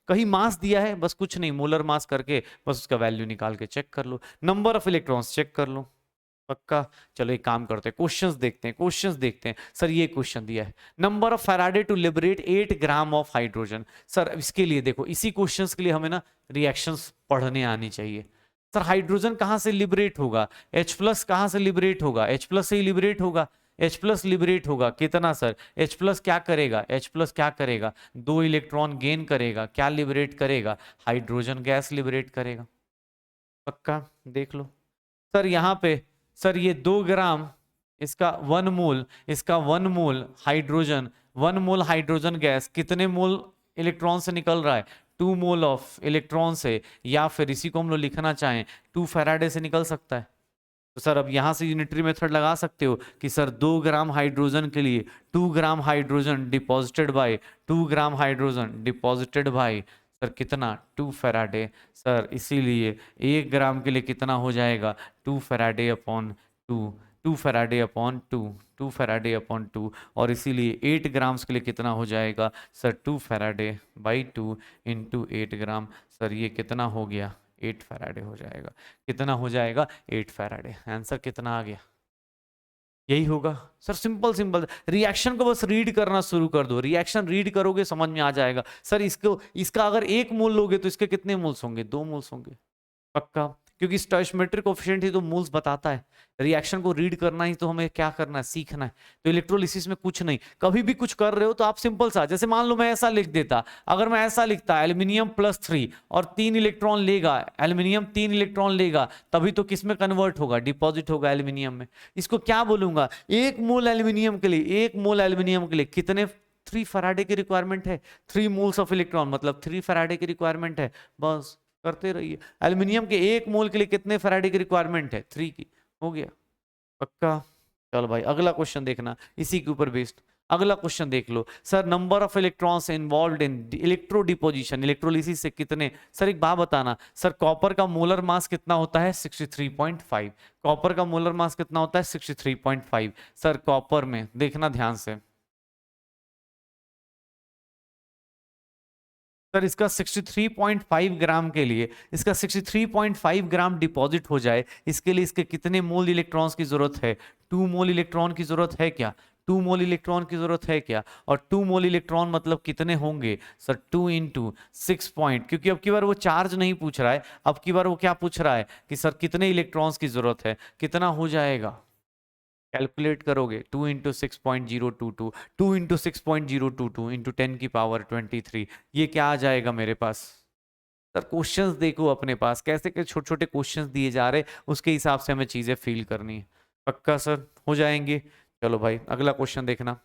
कहीं मास दिया है, बस कुछ नहीं, मोलर मास करके बस उसका वैल्यू निकाल के चेक कर लो, नंबर ऑफ इलेक्ट्रॉन्स चेक कर लो। पक्का? चलो एक काम करते हैं, क्वेश्चंस देखते हैं, क्वेश्चंस देखते हैं। सर ये क्वेश्चन दिया है, number of Faraday to liberate 8 gram of hydrogen. Sir इसके लिए देखो, इसी क्वेश्चंस के लिए हमें ना रिएक्शंस पढ़ने आनी चाहिए। सर हाइड्रोजन कहाँ से लिबरेट होगा? H+ कहाँ से लिबरेट होगा? H+ से ही लिबरेट होगा। H प्लस लिबरेट होगा कितना सर? H प्लस क्या करेगा? H प्लस क्या करेगा? 2 इलेक्ट्रॉन गेन करेगा, क्या लिबरेट करेगा? हाइड्रोजन गैस लिबरेट करेगा। पक्का देख लो सर यहाँ पे। सर ये 2 ग्राम, इसका 1 मोल, इसका 1 मोल हाइड्रोजन, 1 मोल हाइड्रोजन गैस कितने मोल इलेक्ट्रॉन से निकल रहा है? 2 मोल ऑफ इलेक्ट्रॉन से, या फिर इसी को हम लोग लिखना चाहें 2 फैराडे से निकल सकता है। तो सर अब यहां से यूनिटरी मेथड लगा सकते हो कि सर 2 ग्राम हाइड्रोजन के लिए 2 gram hydrogen deposited bye 2 gram hydrogen deposited bye sir कितना? 2 फैराडे। सर इसीलिए 1 ग्राम के लिए कितना हो जाएगा? 2 Faraday upon 2, 2 Faraday upon 2, 2 Faraday upon 2। और इसीलिए 8 ग्राम्स के लिए कितना हो जाएगा सर? 2 फैराडे/2 इंटू 8 ग्राम। सर ये कितना हो गया? 8 फैराडे हो जाएगा। कितना हो जाएगा? 8 फैराडे। आंसर कितना आ गया? यही होगा सर। सिंपल सिंपल रिएक्शन को बस रीड करना शुरू कर दो, रिएक्शन रीड करोगे समझ में आ जाएगा। सर इसको, इसका अगर 1 मोल लोगे तो इसके कितने मोल्स होंगे? 2 मोल्स होंगे। पक्का, क्योंकि स्टोइचोमेट्रिक कोफिशिएंट ही तो मोल्स बताता है। रिएक्शन को रीड करना ही तो हमें क्या करना है? सीखना है। तो इलेक्ट्रोलिसिस में कुछ नहीं, कभी भी कुछ कर रहे हो तो आप सिंपल सा, जैसे मान लो मैं ऐसा लिख देता, अगर मैं ऐसा लिखता एल्यूमिनियम +3 और 3 इलेक्ट्रॉन लेगा, एल्यूमिनियम 3 इलेक्ट्रॉन लेगा, तभी तो किस में कन्वर्ट होगा? डिपॉजिट होगा एल्यूमिनियम में। इसको क्या बोलूंगा? 1 मोल एल्यूमिनियम के लिए, 1 मोल एल्यूमिनियम के लिए कितने 3 फैराडे की रिक्वायरमेंट है? 3 मोल्स ऑफ इलेक्ट्रॉन मतलब 3 फैराडे की रिक्वायरमेंट है। बस करते रहिए। एल्यूमिनियम के 1 मोल के लिए कितने फैराडे की रिक्वायरमेंट है? 3 की। हो गया। पक्का। चलो भाई अगला क्वेश्चन देखना, इसी के ऊपर बेस्ड अगला क्वेश्चन देख लो। Sir number of electrons involved in electro deposition, electrolysis से कितने? सर एक बात बताना, सर कॉपर का मोलर मास कितना होता है? 63.5। कॉपर का मोलर मास कितना होता है? 63.5। सर कॉपर में देखना ध्यान से, सर इसका 63.5 ग्राम के लिए, इसका 63.5 ग्राम डिपॉजिट हो जाए, इसके लिए इसके कितने मोल इलेक्ट्रॉन्स की जरूरत है? 2 मोल इलेक्ट्रॉन की जरूरत है क्या? 2 मोल इलेक्ट्रॉन की जरूरत है क्या? और 2 मोल इलेक्ट्रॉन मतलब कितने होंगे सर? 2 इंटू 6 पॉइंट, क्योंकि अब की बार वो चार्ज नहीं पूछ रहा है, अब की बार वो क्या पूछ रहा है कि सर कितने इलेक्ट्रॉन्स की जरूरत है। कितना हो जाएगा? कैलकुलेट करोगे 2 इंटू 6.022, 2 इंटू 6.022 इंटू 10⁻23, ये क्या आ जाएगा मेरे पास? सर क्वेश्चंस देखो अपने पास, कैसे कैसे छोटे छोटे क्वेश्चंस दिए जा रहे, उसके हिसाब से हमें चीजें फील करनी है। पक्का सर हो जाएंगे। चलो भाई अगला क्वेश्चन देखना।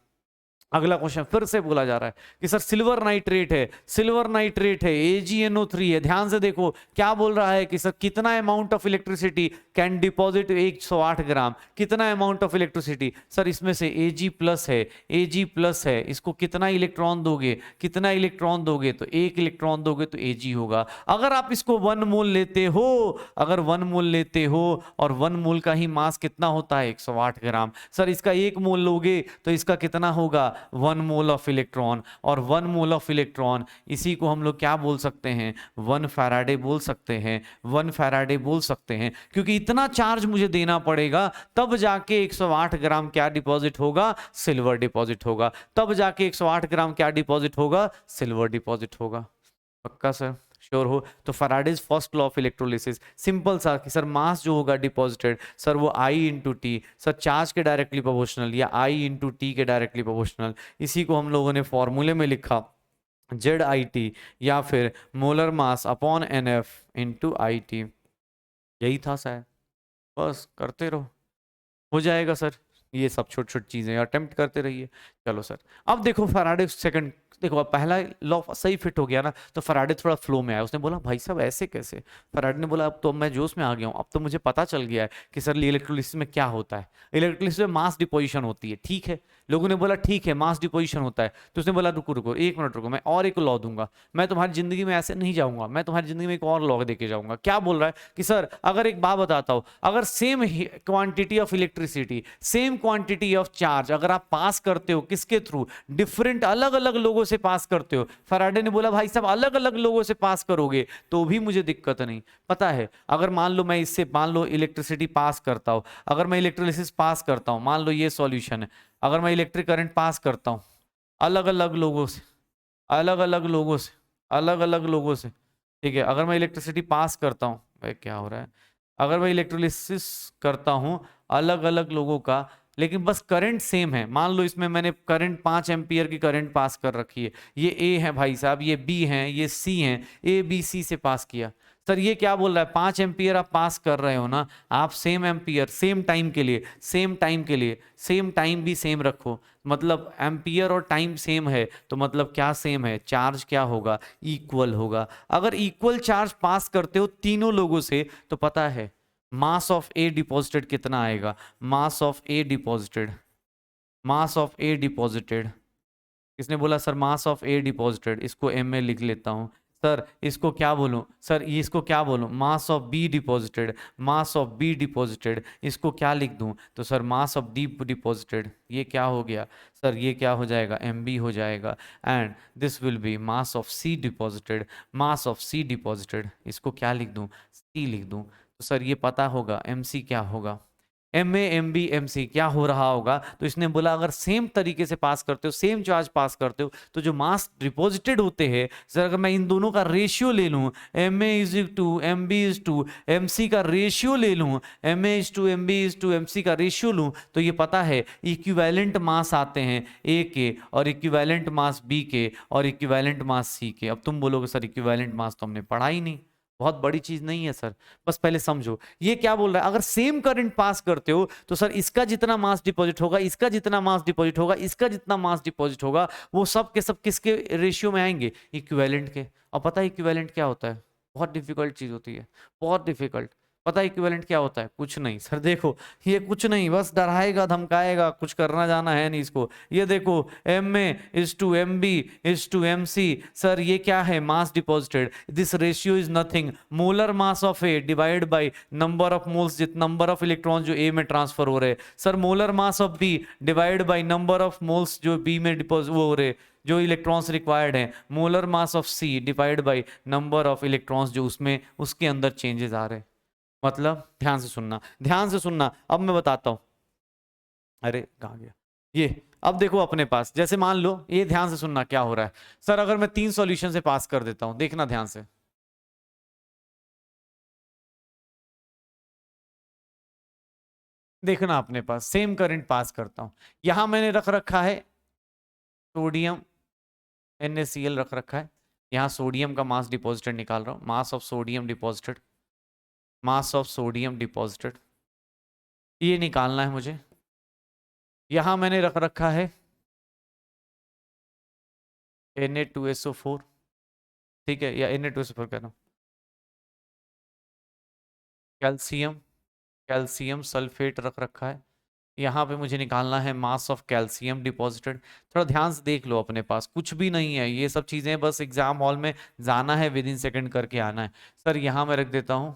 अगला क्वेश्चन फिर से बोला जा रहा है कि सर सिल्वर नाइट्रेट है, सिल्वर नाइट्रेट है, AgNO3 है। ध्यान से देखो क्या बोल रहा है कि सर कितना amount of electricity can deposit 108 ग्राम, कितना अमाउंट ऑफ इलेक्ट्रिसिटी? सर इसमें से Ag प्लस है, Ag प्लस है, इसको कितना इलेक्ट्रॉन दोगे? कितना इलेक्ट्रॉन दोगे? तो 1 इलेक्ट्रॉन दोगे तो Ag होगा। अगर आप इसको 1 मोल लेते हो, अगर 1 मोल लेते हो, और 1 मोल का ही मास कितना होता है? 108 ग्राम। सर इसका 1 मोल लोगे तो इसका कितना होगा? 1 मोल ऑफ इलेक्ट्रॉन। और 1 मोल ऑफ इलेक्ट्रॉन, इसी को हम लोग क्या बोल सकते हैं? 1 फैराडे बोल सकते हैं, 1 फैराडे बोल सकते हैं, क्योंकि इतना चार्ज मुझे देना पड़ेगा तब जाके 108 ग्राम क्या डिपॉजिट होगा? सिल्वर डिपॉजिट होगा। तब जाके 108 ग्राम क्या डिपॉजिट होगा? सिल्वर डिपॉजिट होगा। पक्का सर? श्योर हो? तो Faraday's first law of electrolysis simple सा कि सर मास जो होगा डिपॉजिटेड, सर वो I into T, sir charge के डायरेक्टली प्रोपोर्शनल या I इंटू टी के डायरेक्टली प्रोपोर्शनल। इसी को हम लोगों ने फॉर्मूले में लिखा ZIT, या फिर molar mass upon NF into IT। यही था सर, बस करते रहो, हो जाएगा सर। ये सब छोटी छोटी चीजें अटेम्प्ट करते रहिए। चलो सर अब देखो फैराडे सेकंड, देखो अब पहला लॉ सही फिट हो गया ना, तो फैराडे थोड़ा फ्लो में आया। उसने बोला भाई साहब ऐसे कैसे? फैराडे ने बोला अब तो मैं जोश में आ गया हूँ, अब तो मुझे पता चल गया है कि सर इलेक्ट्रोलिसिस में क्या होता है। इलेक्ट्रोलिसिस में मास डिपोजिशन होती है, ठीक है। लोगों ने बोला ठीक है मास डिपोजिशन होता है, तो उसने बोला रुको रुको 1 मिनट रुको, मैं और एक लॉ दूंगा, मैं तुम्हारी जिंदगी में ऐसे नहीं जाऊंगा, मैं तुम्हारी जिंदगी में एक और लॉ देके जाऊंगा। क्या बोल रहा है कि सर अगर एक बात बताता हूं, अगर same quantity of electricity, same quantity of charge अगर आप पास करते हो, किसके थ्रू? डिफरेंट अलग अलग लोगों से पास करते हो। फैराडे ने बोला भाई साहब अलग अलग लोगों से पास करोगे तो भी मुझे दिक्कत नहीं। पता है अगर मान लो मैं इससे मान लो इलेक्ट्रिसिटी पास करता हूं, अगर मैं इलेक्ट्रोलिसिस पास करता हूं, मान लो ये सॉल्यूशन है, अगर मैं इलेक्ट्रिक करंट पास करता हूं अलग अलग लोगों से, अलग अलग लोगों से, अलग अलग लोगों से, ठीक है, अगर मैं इलेक्ट्रिसिटी पास करता हूं, भाई क्या हो रहा है, अगर मैं इलेक्ट्रोलिसिस करता हूं अलग अलग लोगों का, लेकिन बस करंट सेम है। मान लो इसमें मैंने करंट 5 एम्पियर की करंट पास कर रखी है, ये ए है भाई साहब, ये बी है, ये सी है, ए बी सी से पास किया। सर ये क्या बोल रहा है, 5 एम्पियर आप पास कर रहे हो ना, आप सेम एम्पियर सेम टाइम के लिए, सेम टाइम के लिए सेम टाइम भी सेम रखो, मतलब एम्पियर और टाइम सेम है तो मतलब क्या सेम है, चार्ज क्या होगा, इक्वल होगा। अगर इक्वल चार्ज पास करते हो तीनों लोगों से तो पता है मास ऑफ ए डिपॉजिटेड कितना आएगा, मास of A deposited, mass of A deposited. किसने बोला sir mass of A deposited, इसको एम में लिख लेता हूं। सर इसको क्या बोलूं, सर ये इसको क्या बोलूं, मास of be deposited, mass of be deposited, इसको क्या लिख दूं, तो sir mass of D deposited. ये क्या हो गया सर, ये क्या हो जाएगा, एम बी हो जाएगा। And this will be mass of C deposited, mass of C deposited, इसको क्या लिख दूं, सी लिख दूं। तो सर ये पता होगा एम सी क्या होगा, M A M B M C क्या हो रहा होगा। तो इसने बोला अगर सेम तरीके से पास करते हो, सेम चार्ज पास करते हो, तो जो मास डिपॉजिटेड होते हैं, सर अगर मैं इन दोनों का रेशियो ले लूं, M A is to M B is to M C का रेशियो ले लूं, M A is to M B is to M C का रेशियो लूं, तो ये पता है इक्विवेलेंट मास आते हैं ए के, और इक्विवेलेंट मास बी के, और इक्विवेलेंट मास सी के। अब तुम बोलोगे सर इक्विवेलेंट मास तो हमने पढ़ा ही नहीं, बहुत बड़ी चीज नहीं है सर, बस पहले समझो ये क्या बोल रहा है। अगर सेम करंट पास करते हो तो सर इसका जितना मास डिपॉजिट होगा, इसका जितना मास डिपॉजिट होगा, इसका जितना मास डिपॉजिट होगा, वो सब के सब किसके रेशियो में आएंगे, इक्विवेलेंट के। और पता है इक्विवेलेंट क्या होता है, बहुत डिफिकल्ट चीज होती है, बहुत डिफिकल्ट। पता है इक्विवेलेंट क्या होता है, कुछ नहीं सर, देखो ये कुछ नहीं, बस डराएगा धमकाएगा, कुछ करना जाना है नहीं इसको। ये देखो M A is to M B is to M C, sir ये क्या है, mass deposited, this ratio is nothing, molar mass of A divide by number of moles, number of electron जो ए में ट्रांसफर हो रहे। Sir molar mass of B divide by number of moles जो B में deposit हो रहे, जो electrons required हैं। Molar mass of C divide by number of electrons जो उसमें उसके अंदर चेंजेस आ रहे हैं। मतलब ध्यान से सुनना, ध्यान से सुनना, अब मैं बताता हूं। अरे कहां गया ये, अब देखो अपने पास, जैसे मान लो ये, ध्यान से सुनना क्या हो रहा है। सर अगर मैं 3 सॉल्यूशन से पास कर देता हूं, देखना ध्यान से, देखना अपने पास सेम करंट पास करता हूं। यहां मैंने रख रखा है सोडियम NaCl रख रखा है, यहां सोडियम का मास डिपॉजिटेड निकाल रहा हूं, mass of sodium deposited, mass of sodium deposited, ये निकालना है मुझे। यहां मैंने रख रखा है Na2SO4, ठीक है, या Na2SO4 कहता हूं, कैल्शियम, कैल्शियम सल्फेट रख रखा है। यहाँ पे मुझे निकालना है मास ऑफ कैल्शियम डिपॉजिटेड। थोड़ा ध्यान से देख लो, अपने पास कुछ भी नहीं है, ये सब चीजें बस एग्जाम हॉल में जाना है, विद इन सेकंड करके आना है। सर यहाँ मैं रख देता हूँ,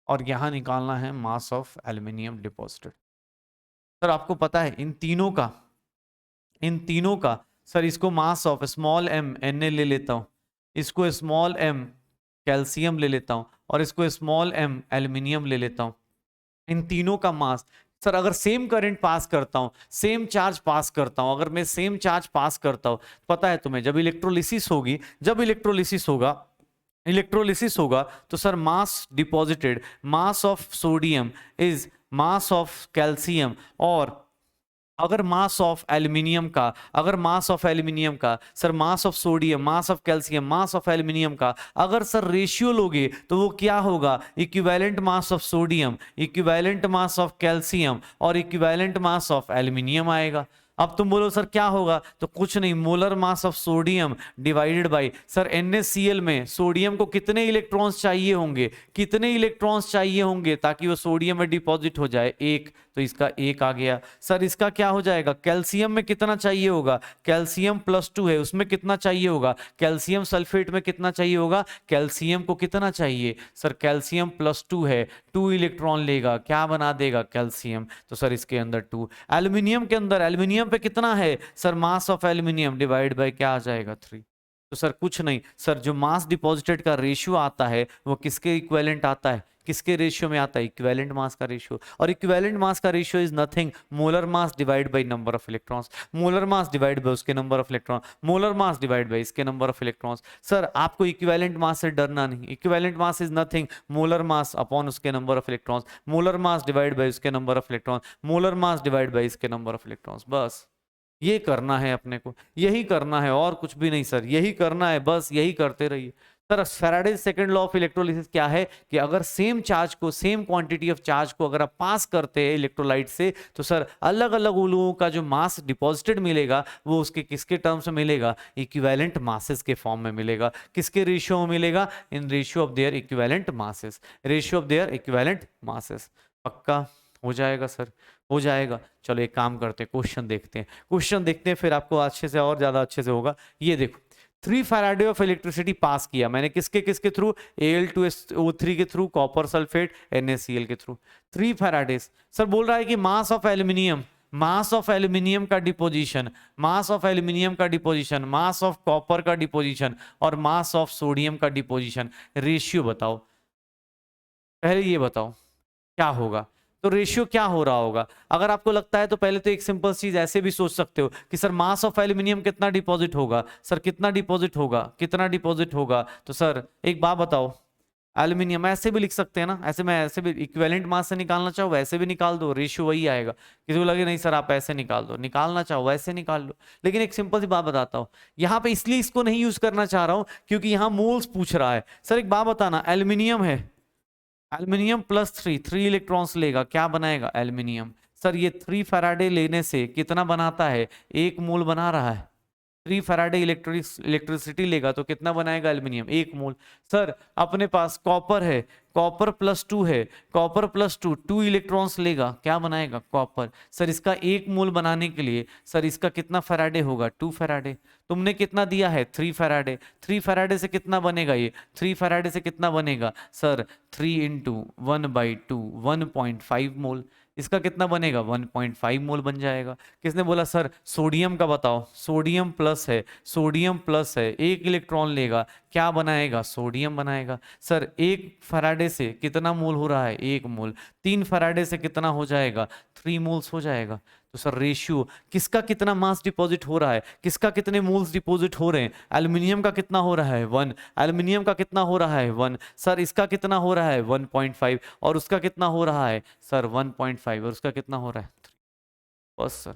और यहाँ निकालना है mass of aluminium deposited. Sir आपको पता है इन तीनों का, इन तीनों का, सर इसको mass of small m Na ले लेता हूँ, इसको स्मॉल m कैल्शियम ले लेता हूँ, और इसको स्मॉल m एल्यूमिनियम ले लेता हूँ। इन तीनों का मास, सर अगर सेम करंट पास करता हूं, सेम चार्ज पास करता हूं, अगर मैं सेम चार्ज पास करता हूं, पता है तुम्हें जब इलेक्ट्रोलिसिस होगी, जब इलेक्ट्रोलिसिस होगा, इलेक्ट्रोलिसिस होगा, तो sir mass deposited, mass of sodium is mass of calcium, और अगर मास ऑफ एल्यूमिनियम का, अगर मास ऑफ एल्यूमिनियम का, sir mass of sodium, mass of calcium, mass of aluminium का अगर सर रेशियो लोगे, तो वो क्या होगा, equivalent mass of sodium, equivalent mass of calcium, और इक्विवेलेंट मास ऑफ एल्यूमिनियम आएगा। अब तुम बोलो सर क्या होगा, तो कुछ नहीं, molar mass of sodium divided by, sir NaCl में सोडियम को कितने इलेक्ट्रॉन्स चाहिए होंगे, कितने इलेक्ट्रॉन्स चाहिए होंगे ताकि वो सोडियम में डिपॉजिट हो जाए, एक, तो इसका एक आ गया। सर इसका क्या हो जाएगा, कैल्शियम में कितना चाहिए होगा, कैल्शियम +2 है, उसमें कितना चाहिए होगा, कैल्शियम सल्फेट में कितना चाहिए होगा, कैल्शियम को कितना चाहिए, सर कैल्शियम +2 है, 2 इलेक्ट्रॉन लेगा, क्या बना देगा, कैल्शियम, तो सर इसके अंदर 2। एल्यूमिनियम के अंदर, एल्यूमिनियम पे कितना है, sir mass of aluminium divide by क्या आ जाएगा, 3। तो सर कुछ नहीं, सर जो मास डिपॉजिटेड का रेशियो आता है वो किसके इक्विवेलेंट आता है, किसके रेशियो में आता है? इक्विवेलेंट मास का रेशियो। और इक्विवेलेंट मास का ratio is nothing molar mass divide by number of electrons. Molar mass divide by उसके number of electron, molar mass divide by इसके नंबर ऑफ इलेक्ट्रॉन्स। सर आपको equivalent mass से डरना नहीं। Equivalent mass is nothing molar mass upon उसके number of electrons, molar mass divide by उसके number of electron, molar mass divide by इसके number of electrons. बस ये करना है अपने को, यही करना है और कुछ भी नहीं सर, यही करना है, बस यही करते रहिए। Sir Faraday second law of electrolysis क्या है कि अगर सेम चार्ज को, सेम क्वांटिटी ऑफ चार्ज को अगर आप पास करते हैं इलेक्ट्रोलाइट से, तो सर अलग अलग उलुओं का जो मास डिपॉजिटेड मिलेगा वो उसके किसके टर्म्स में मिलेगा? इक्विवेलेंट मासेस के फॉर्म में मिलेगा। किसके रेशियो में मिलेगा? In ratio of their equivalent masses, ratio of their equivalent masses. पक्का हो जाएगा सर, हो जाएगा। चलो एक काम करते हैं, क्वेश्चन देखते हैं, क्वेश्चन देखते हैं, फिर आपको अच्छे से और ज्यादा अच्छे से होगा। ये देखो 3 फैराडे ऑफ इलेक्ट्रिसिटी पास किया मैंने, किसके किसके थ्रू? Al2SO3 के थ्रू, कॉपर सल्फेट NaCl के थ्रू। 3 फैराडेज। सर बोल रहा है कि mass of aluminium, mass of aluminium का डिपोजिशन, मास ऑफ एल्यूमिनियम का डिपोजिशन, मास ऑफ कॉपर का डिपोजिशन और मास ऑफ सोडियम का डिपोजिशन, रेशियो बताओ। पहले ये बताओ क्या होगा, तो रेशियो क्या हो रहा होगा? अगर आपको लगता है तो पहले तो एक सिंपल चीज ऐसे भी सोच सकते हो कि सर मास ऑफ एल्यूमिनियम कितना डिपॉजिट होगा? सर कितना डिपॉजिट होगा, कितना डिपॉजिट होगा? तो सर एक बात बताओ, एल्यूमिनियम ऐसे भी लिख सकते हैं ना, ऐसे मैं ऐसे भी इक्विवेलेंट मास से निकालना चाहो वैसे भी निकाल दो, रेशियो वही आएगा। किसी को लगे नहीं सर आप ऐसे निकाल दो, निकालना चाहो वैसे निकाल लो। लेकिन एक सिंपल सी बात बताता हूँ, यहाँ पे इसलिए इसको नहीं यूज करना चाह रहा हूँ क्योंकि यहाँ मोल्स पूछ रहा है। सर एक बात बताना, एल्यूमिनियम है, एल्यूमिनियम प्लस 3 इलेक्ट्रॉन्स लेगा, क्या बनाएगा? एल्यूमिनियम। सर ये 3 फैराडे लेने से कितना बनाता है? 1 मोल बना रहा है। 3 फैराडे इलेक्ट्रिसिटी लेगा तो कितना बनाएगा एल्यूमिनियम? 1 मोल। सर अपने पास कॉपर है, कॉपर प्लस 2 है, कॉपर प्लस 2 इलेक्ट्रॉन्स लेगा, क्या बनाएगा? कॉपर। सर इसका 1 मोल बनाने के लिए सर इसका कितना फैराडे होगा? 2 फैराडे। तुमने कितना दिया है? 3 फैराडे। 3 फैराडे से कितना बनेगा ये? 3 फैराडे से कितना बनेगा? सर 3 इंटू 1/2 1.5 मोल। इसका कितना बनेगा? 1.5 मोल बन जाएगा। किसने बोला सर सोडियम का बताओ? सोडियम प्लस है, सोडियम प्लस है, 1 इलेक्ट्रॉन लेगा, क्या बनाएगा? सोडियम बनाएगा। सर 1 फैराडे से कितना मोल हो रहा है? 1 मोल। 3 फैराडे से कितना हो जाएगा? 3 मोल्स हो जाएगा। तो सर रेशियो किसका कितना मास डिपॉजिट हो रहा है, किसका कितने मोल्स डिपॉजिट हो रहे हैं? एल्यूमिनियम का कितना हो रहा है? 1। एल्यूमिनियम का कितना हो रहा है? 1। सर इसका कितना हो रहा है? 1.5। और उसका कितना हो रहा है? सर 1.5। और उसका कितना हो रहा है? 3। बस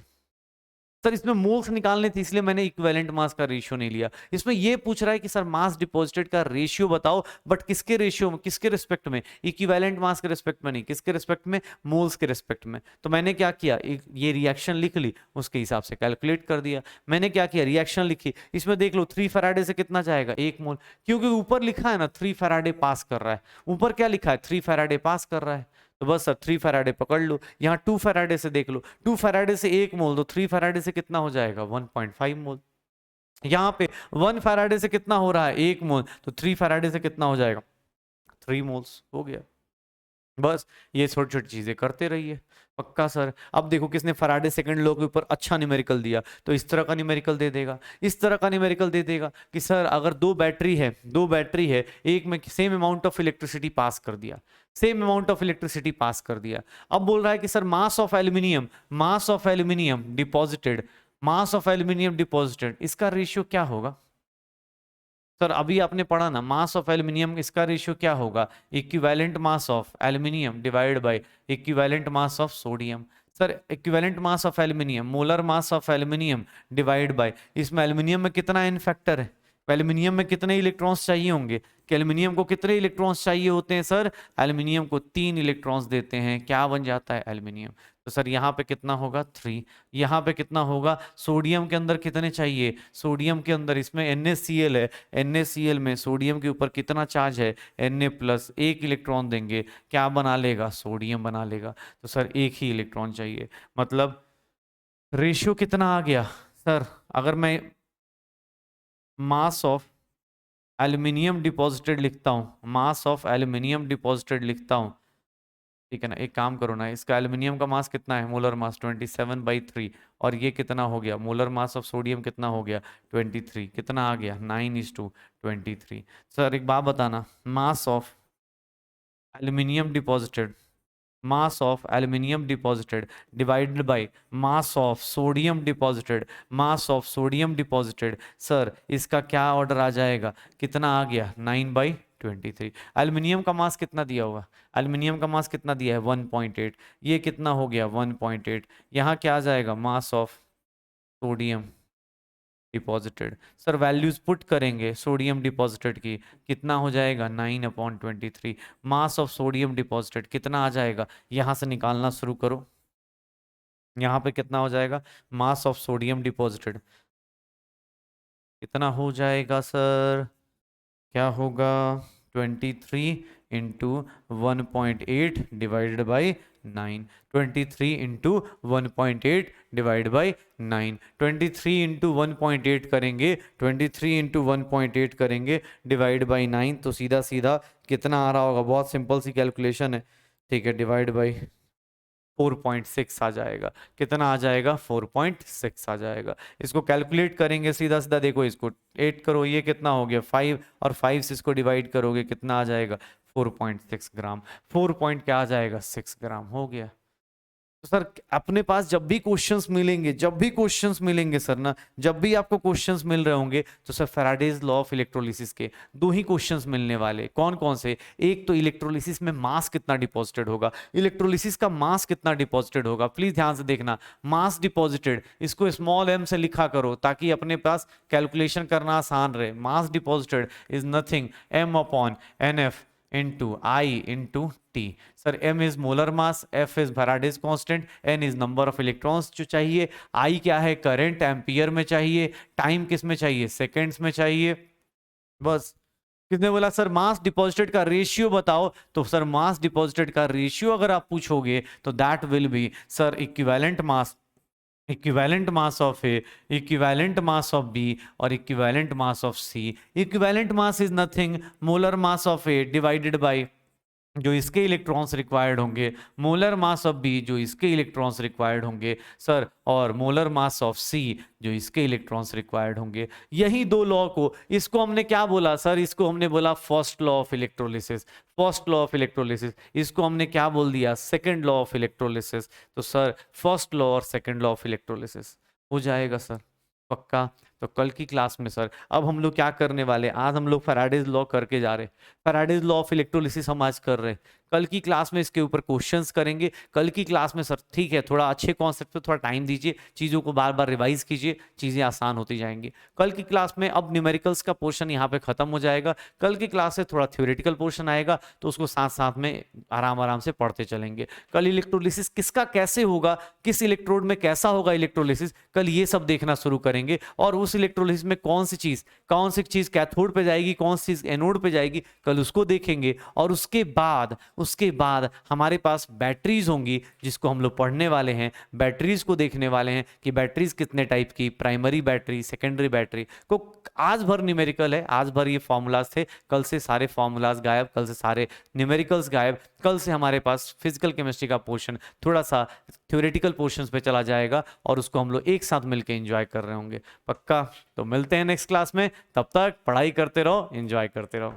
सर इसमें मोल्स निकालने थे इसलिए मैंने इक्विवेलेंट मास का रेशियो नहीं लिया। इसमें ये पूछ रहा है कि सर मास डिपॉजिटेड का रेशियो बताओ, बट किसके रेशियो में, किसके रिस्पेक्ट में? इक्विवेलेंट मास के रिस्पेक्ट में नहीं, किसके रिस्पेक्ट में? मोल्स के रिस्पेक्ट में। तो मैंने क्या किया, ये रिएक्शन लिख ली, उसके हिसाब से कैलकुलेट कर दिया। मैंने क्या किया, रिएक्शन लिखी, इसमें देख लो 3 फैराडे से कितना जाएगा? 1 मोल, क्योंकि ऊपर लिखा है ना 3 फैराडे पास कर रहा है, ऊपर क्या लिखा है? 3 फैराडे पास कर रहा है। तो बस सर 3 फैराडे पकड़ लो। यहाँ 2 फैराडे से देख लो, 2 फैराडे से 1 मोल, तो 3 फैराडे से कितना हो जाएगा? 1.5 मोल। यहाँ पे 1 फैराडे से कितना हो रहा है? 1 मोल, तो 3 फैराडे से कितना हो जाएगा? 3 मोल्स हो गया। बस ये छोटी छोटी चीजें करते रहिए। पक्का सर। अब देखो किसने फैराडे सेकंड लॉ के ऊपर अच्छा न्यूमेरिकल दिया, तो इस तरह का न्यूमेरिकल दे देगा, इस तरह का न्यूमेरिकल दे देगा कि सर अगर 2 बैटरी है, 2 बैटरी है, एक में same amount of electricity pass कर दिया, same amount of electricity pass कर दिया। अब बोल रहा है कि sir mass of aluminium, mass of aluminium deposited, mass of aluminium deposited, इसका रेशियो क्या होगा? सर अभी आपने पढ़ा ना, मास ऑफ एल्यूमिनियम, इसका रेशियो क्या होगा? Equivalent mass of aluminium divide by equivalent mass of sodium. Sir equivalent mass of aluminium, molar mass of aluminium divide by, इसमें एल्यूमिनियम में कितना एन फैक्टर है? एल्यूमिनियम में कितने इलेक्ट्रॉन्स चाहिए होंगे? कि एल्यूमिनियम को कितने इलेक्ट्रॉन्स चाहिए होते हैं? सर एल्यूमिनियम को 3 इलेक्ट्रॉन्स देते हैं, क्या बन जाता है? एल्यूमिनियम। तो सर यहाँ पे कितना होगा? 3। यहाँ पे कितना होगा? सोडियम के अंदर कितने चाहिए? सोडियम के अंदर, इसमें NaCl है, NaCl में सोडियम के ऊपर कितना चार्ज है? Na+, 1 इलेक्ट्रॉन देंगे, क्या बना लेगा? सोडियम बना लेगा। तो सर 1 ही इलेक्ट्रॉन चाहिए, मतलब रेशियो कितना आ गया? सर अगर मैं मास ऑफ एल्यूमिनियम डिपॉजिटेड लिखता हूँ, मास ऑफ एल्यूमिनियम डिपॉजिटेड लिखता हूँ, ठीक है ना, एक काम करो ना, इसका एल्यूमिनियम का मास कितना है? मोलर मास 27/3, और ये कितना हो गया? मोलर मास ऑफ सोडियम कितना हो गया? 23। कितना आ गया? 9:23। सर एक बात बताना, mass of aluminium deposited, mass of aluminium deposited divided by mass of sodium deposited, mass of sodium deposited। Sir इसका क्या ऑर्डर आ जाएगा, कितना आ गया 9/23। एल्यूमिनियम का मास कितना दिया हुआ, एल्यूमिनियम का मास कितना दिया है 1.8, ये कितना हो गया 1.8। यहाँ क्या आ जाएगा mass of sodium deposited. Sir values put करेंगे सोडियम डिपॉजिटेड की, कितना हो जाएगा 9/23। मास ऑफ सोडियम डिपॉजिटेड कितना आ जाएगा, यहां से निकालना शुरू करो। यहाँ पे कितना हो जाएगा मास ऑफ सोडियम डिपॉजिटेड, कितना हो जाएगा सर, क्या होगा 23 × 1.8 डिवाइडेड बाई 9। 23 × 1.8 divide by 9। 23 × 1.8 करेंगे, 23 × 1.8 करेंगे डिवाइड बाई 9, तो सीधा सीधा कितना आ रहा होगा, बहुत सिंपल सी कैलकुलेशन है, ठीक है, डिवाइड बाई 4.6 आ जाएगा। कितना आ जाएगा 4.6 आ जाएगा। इसको कैलकुलेट करेंगे सीधा सीधा, देखो इसको 8 करो, ये कितना हो गया 5, और 5 से इसको डिवाइड करोगे कितना आ जाएगा 4.6 ग्राम। 4 पॉइंट क्या आ जाएगा 6 ग्राम हो गया। तो सर अपने पास जब भी क्वेश्चंस मिलेंगे, जब भी क्वेश्चंस मिलेंगे सर ना, जब भी आपको क्वेश्चंस मिल रहे होंगे, तो sir Faraday's law of electrolysis के दो ही क्वेश्चंस मिलने वाले। कौन कौन से, एक तो इलेक्ट्रोलिसिस में मास कितना डिपॉजिटेड होगा, इलेक्ट्रोलिसिस का मास कितना डिपॉजिटेड होगा, प्लीज ध्यान से देखना, मास डिपॉजिटेड इसको स्मॉल m से लिखा करो ताकि अपने पास कैलकुलेशन करना आसान रहे। Mass deposited is nothing m/nf into I into T। Sir m is molar mass, f is Faraday's constant, n is number of electrons जो चाहिए, I क्या है करंट एम्पियर में चाहिए, टाइम किस में चाहिए सेकेंड्स में चाहिए। बस किसने बोला सर मास डिपॉजिटेड का रेशियो बताओ, तो सर मास डिपॉजिटेड का रेशियो अगर आप पूछोगे तो that will be sir equivalent mass, equivalent mass of A, equivalent mass of B और equivalent mass of C. Equivalent mass is nothing molar mass of A divided by जो इसके electrons required होंगे, molar mass of B जो इसके electrons required होंगे sir, और molar mass of C जो इसके इलेक्ट्रॉन्स रिक्वायर्ड होंगे। यही दो लॉ को, इसको हमने क्या बोला सर, इसको हमने बोला first law of electrolysis, first law of electrolysis. इसको हमने क्या बोल दिया सेकंड लॉ ऑफ इलेक्ट्रोलिसिस। तो सर फर्स्ट लॉ और सेकंड लॉ ऑफ इलेक्ट्रोलिसिस हो जाएगा सर पक्का। तो कल की क्लास में सर अब हम लोग क्या करने वाले, आज हम लोग फैराडेज लॉ करके जा रहे, फैराडेज लॉ ऑफ इलेक्ट्रोलिसिस हम आज कर रहे। कल की क्लास में इसके ऊपर क्वेश्चंस करेंगे। कल की क्लास में सर ठीक है थोड़ा अच्छे कॉन्सेप्ट पे थोड़ा टाइम दीजिए, चीज़ों को बार बार रिवाइज कीजिए, चीज़ें आसान होती जाएंगी। कल की क्लास में अब न्यूमेरिकल्स का पोर्शन यहाँ पे खत्म हो जाएगा। कल की क्लास से थोड़ा थ्योरेटिकल पोर्शन आएगा, तो उसको साथ साथ में आराम आराम से पढ़ते चलेंगे। कल इलेक्ट्रोलिसिस किसका कैसे होगा, किस इलेक्ट्रोड में कैसा होगा इलेक्ट्रोलिसिस, कल ये सब देखना शुरू करेंगे। और उस इलेक्ट्रोलिसिस में कौन सी चीज़ कैथोड पे जाएगी, कौन सी चीज़ एनोड पे जाएगी, कल उसको देखेंगे। और उसके बाद हमारे पास बैटरीज होंगी जिसको हम लोग पढ़ने वाले हैं, बैटरीज को देखने वाले हैं कि बैटरीज कितने टाइप की, प्राइमरी बैटरी, सेकेंडरी बैटरी को। आज भर न्यूमेरिकल है, आज भर ये फॉर्मूलाज थे, कल से सारे फॉर्मूलाज गायब, कल से सारे न्यूमेरिकल्स गायब। कल से हमारे पास फिजिकल केमिस्ट्री का पोर्शन थोड़ा सा थ्योरेटिकल पोर्शंस पे चला जाएगा और उसको हम लोग एक साथ मिलकर एंजॉय कर रहे होंगे पक्का। तो मिलते हैं नेक्स्ट क्लास में, तब तक पढ़ाई करते रहो, एंजॉय करते रहो।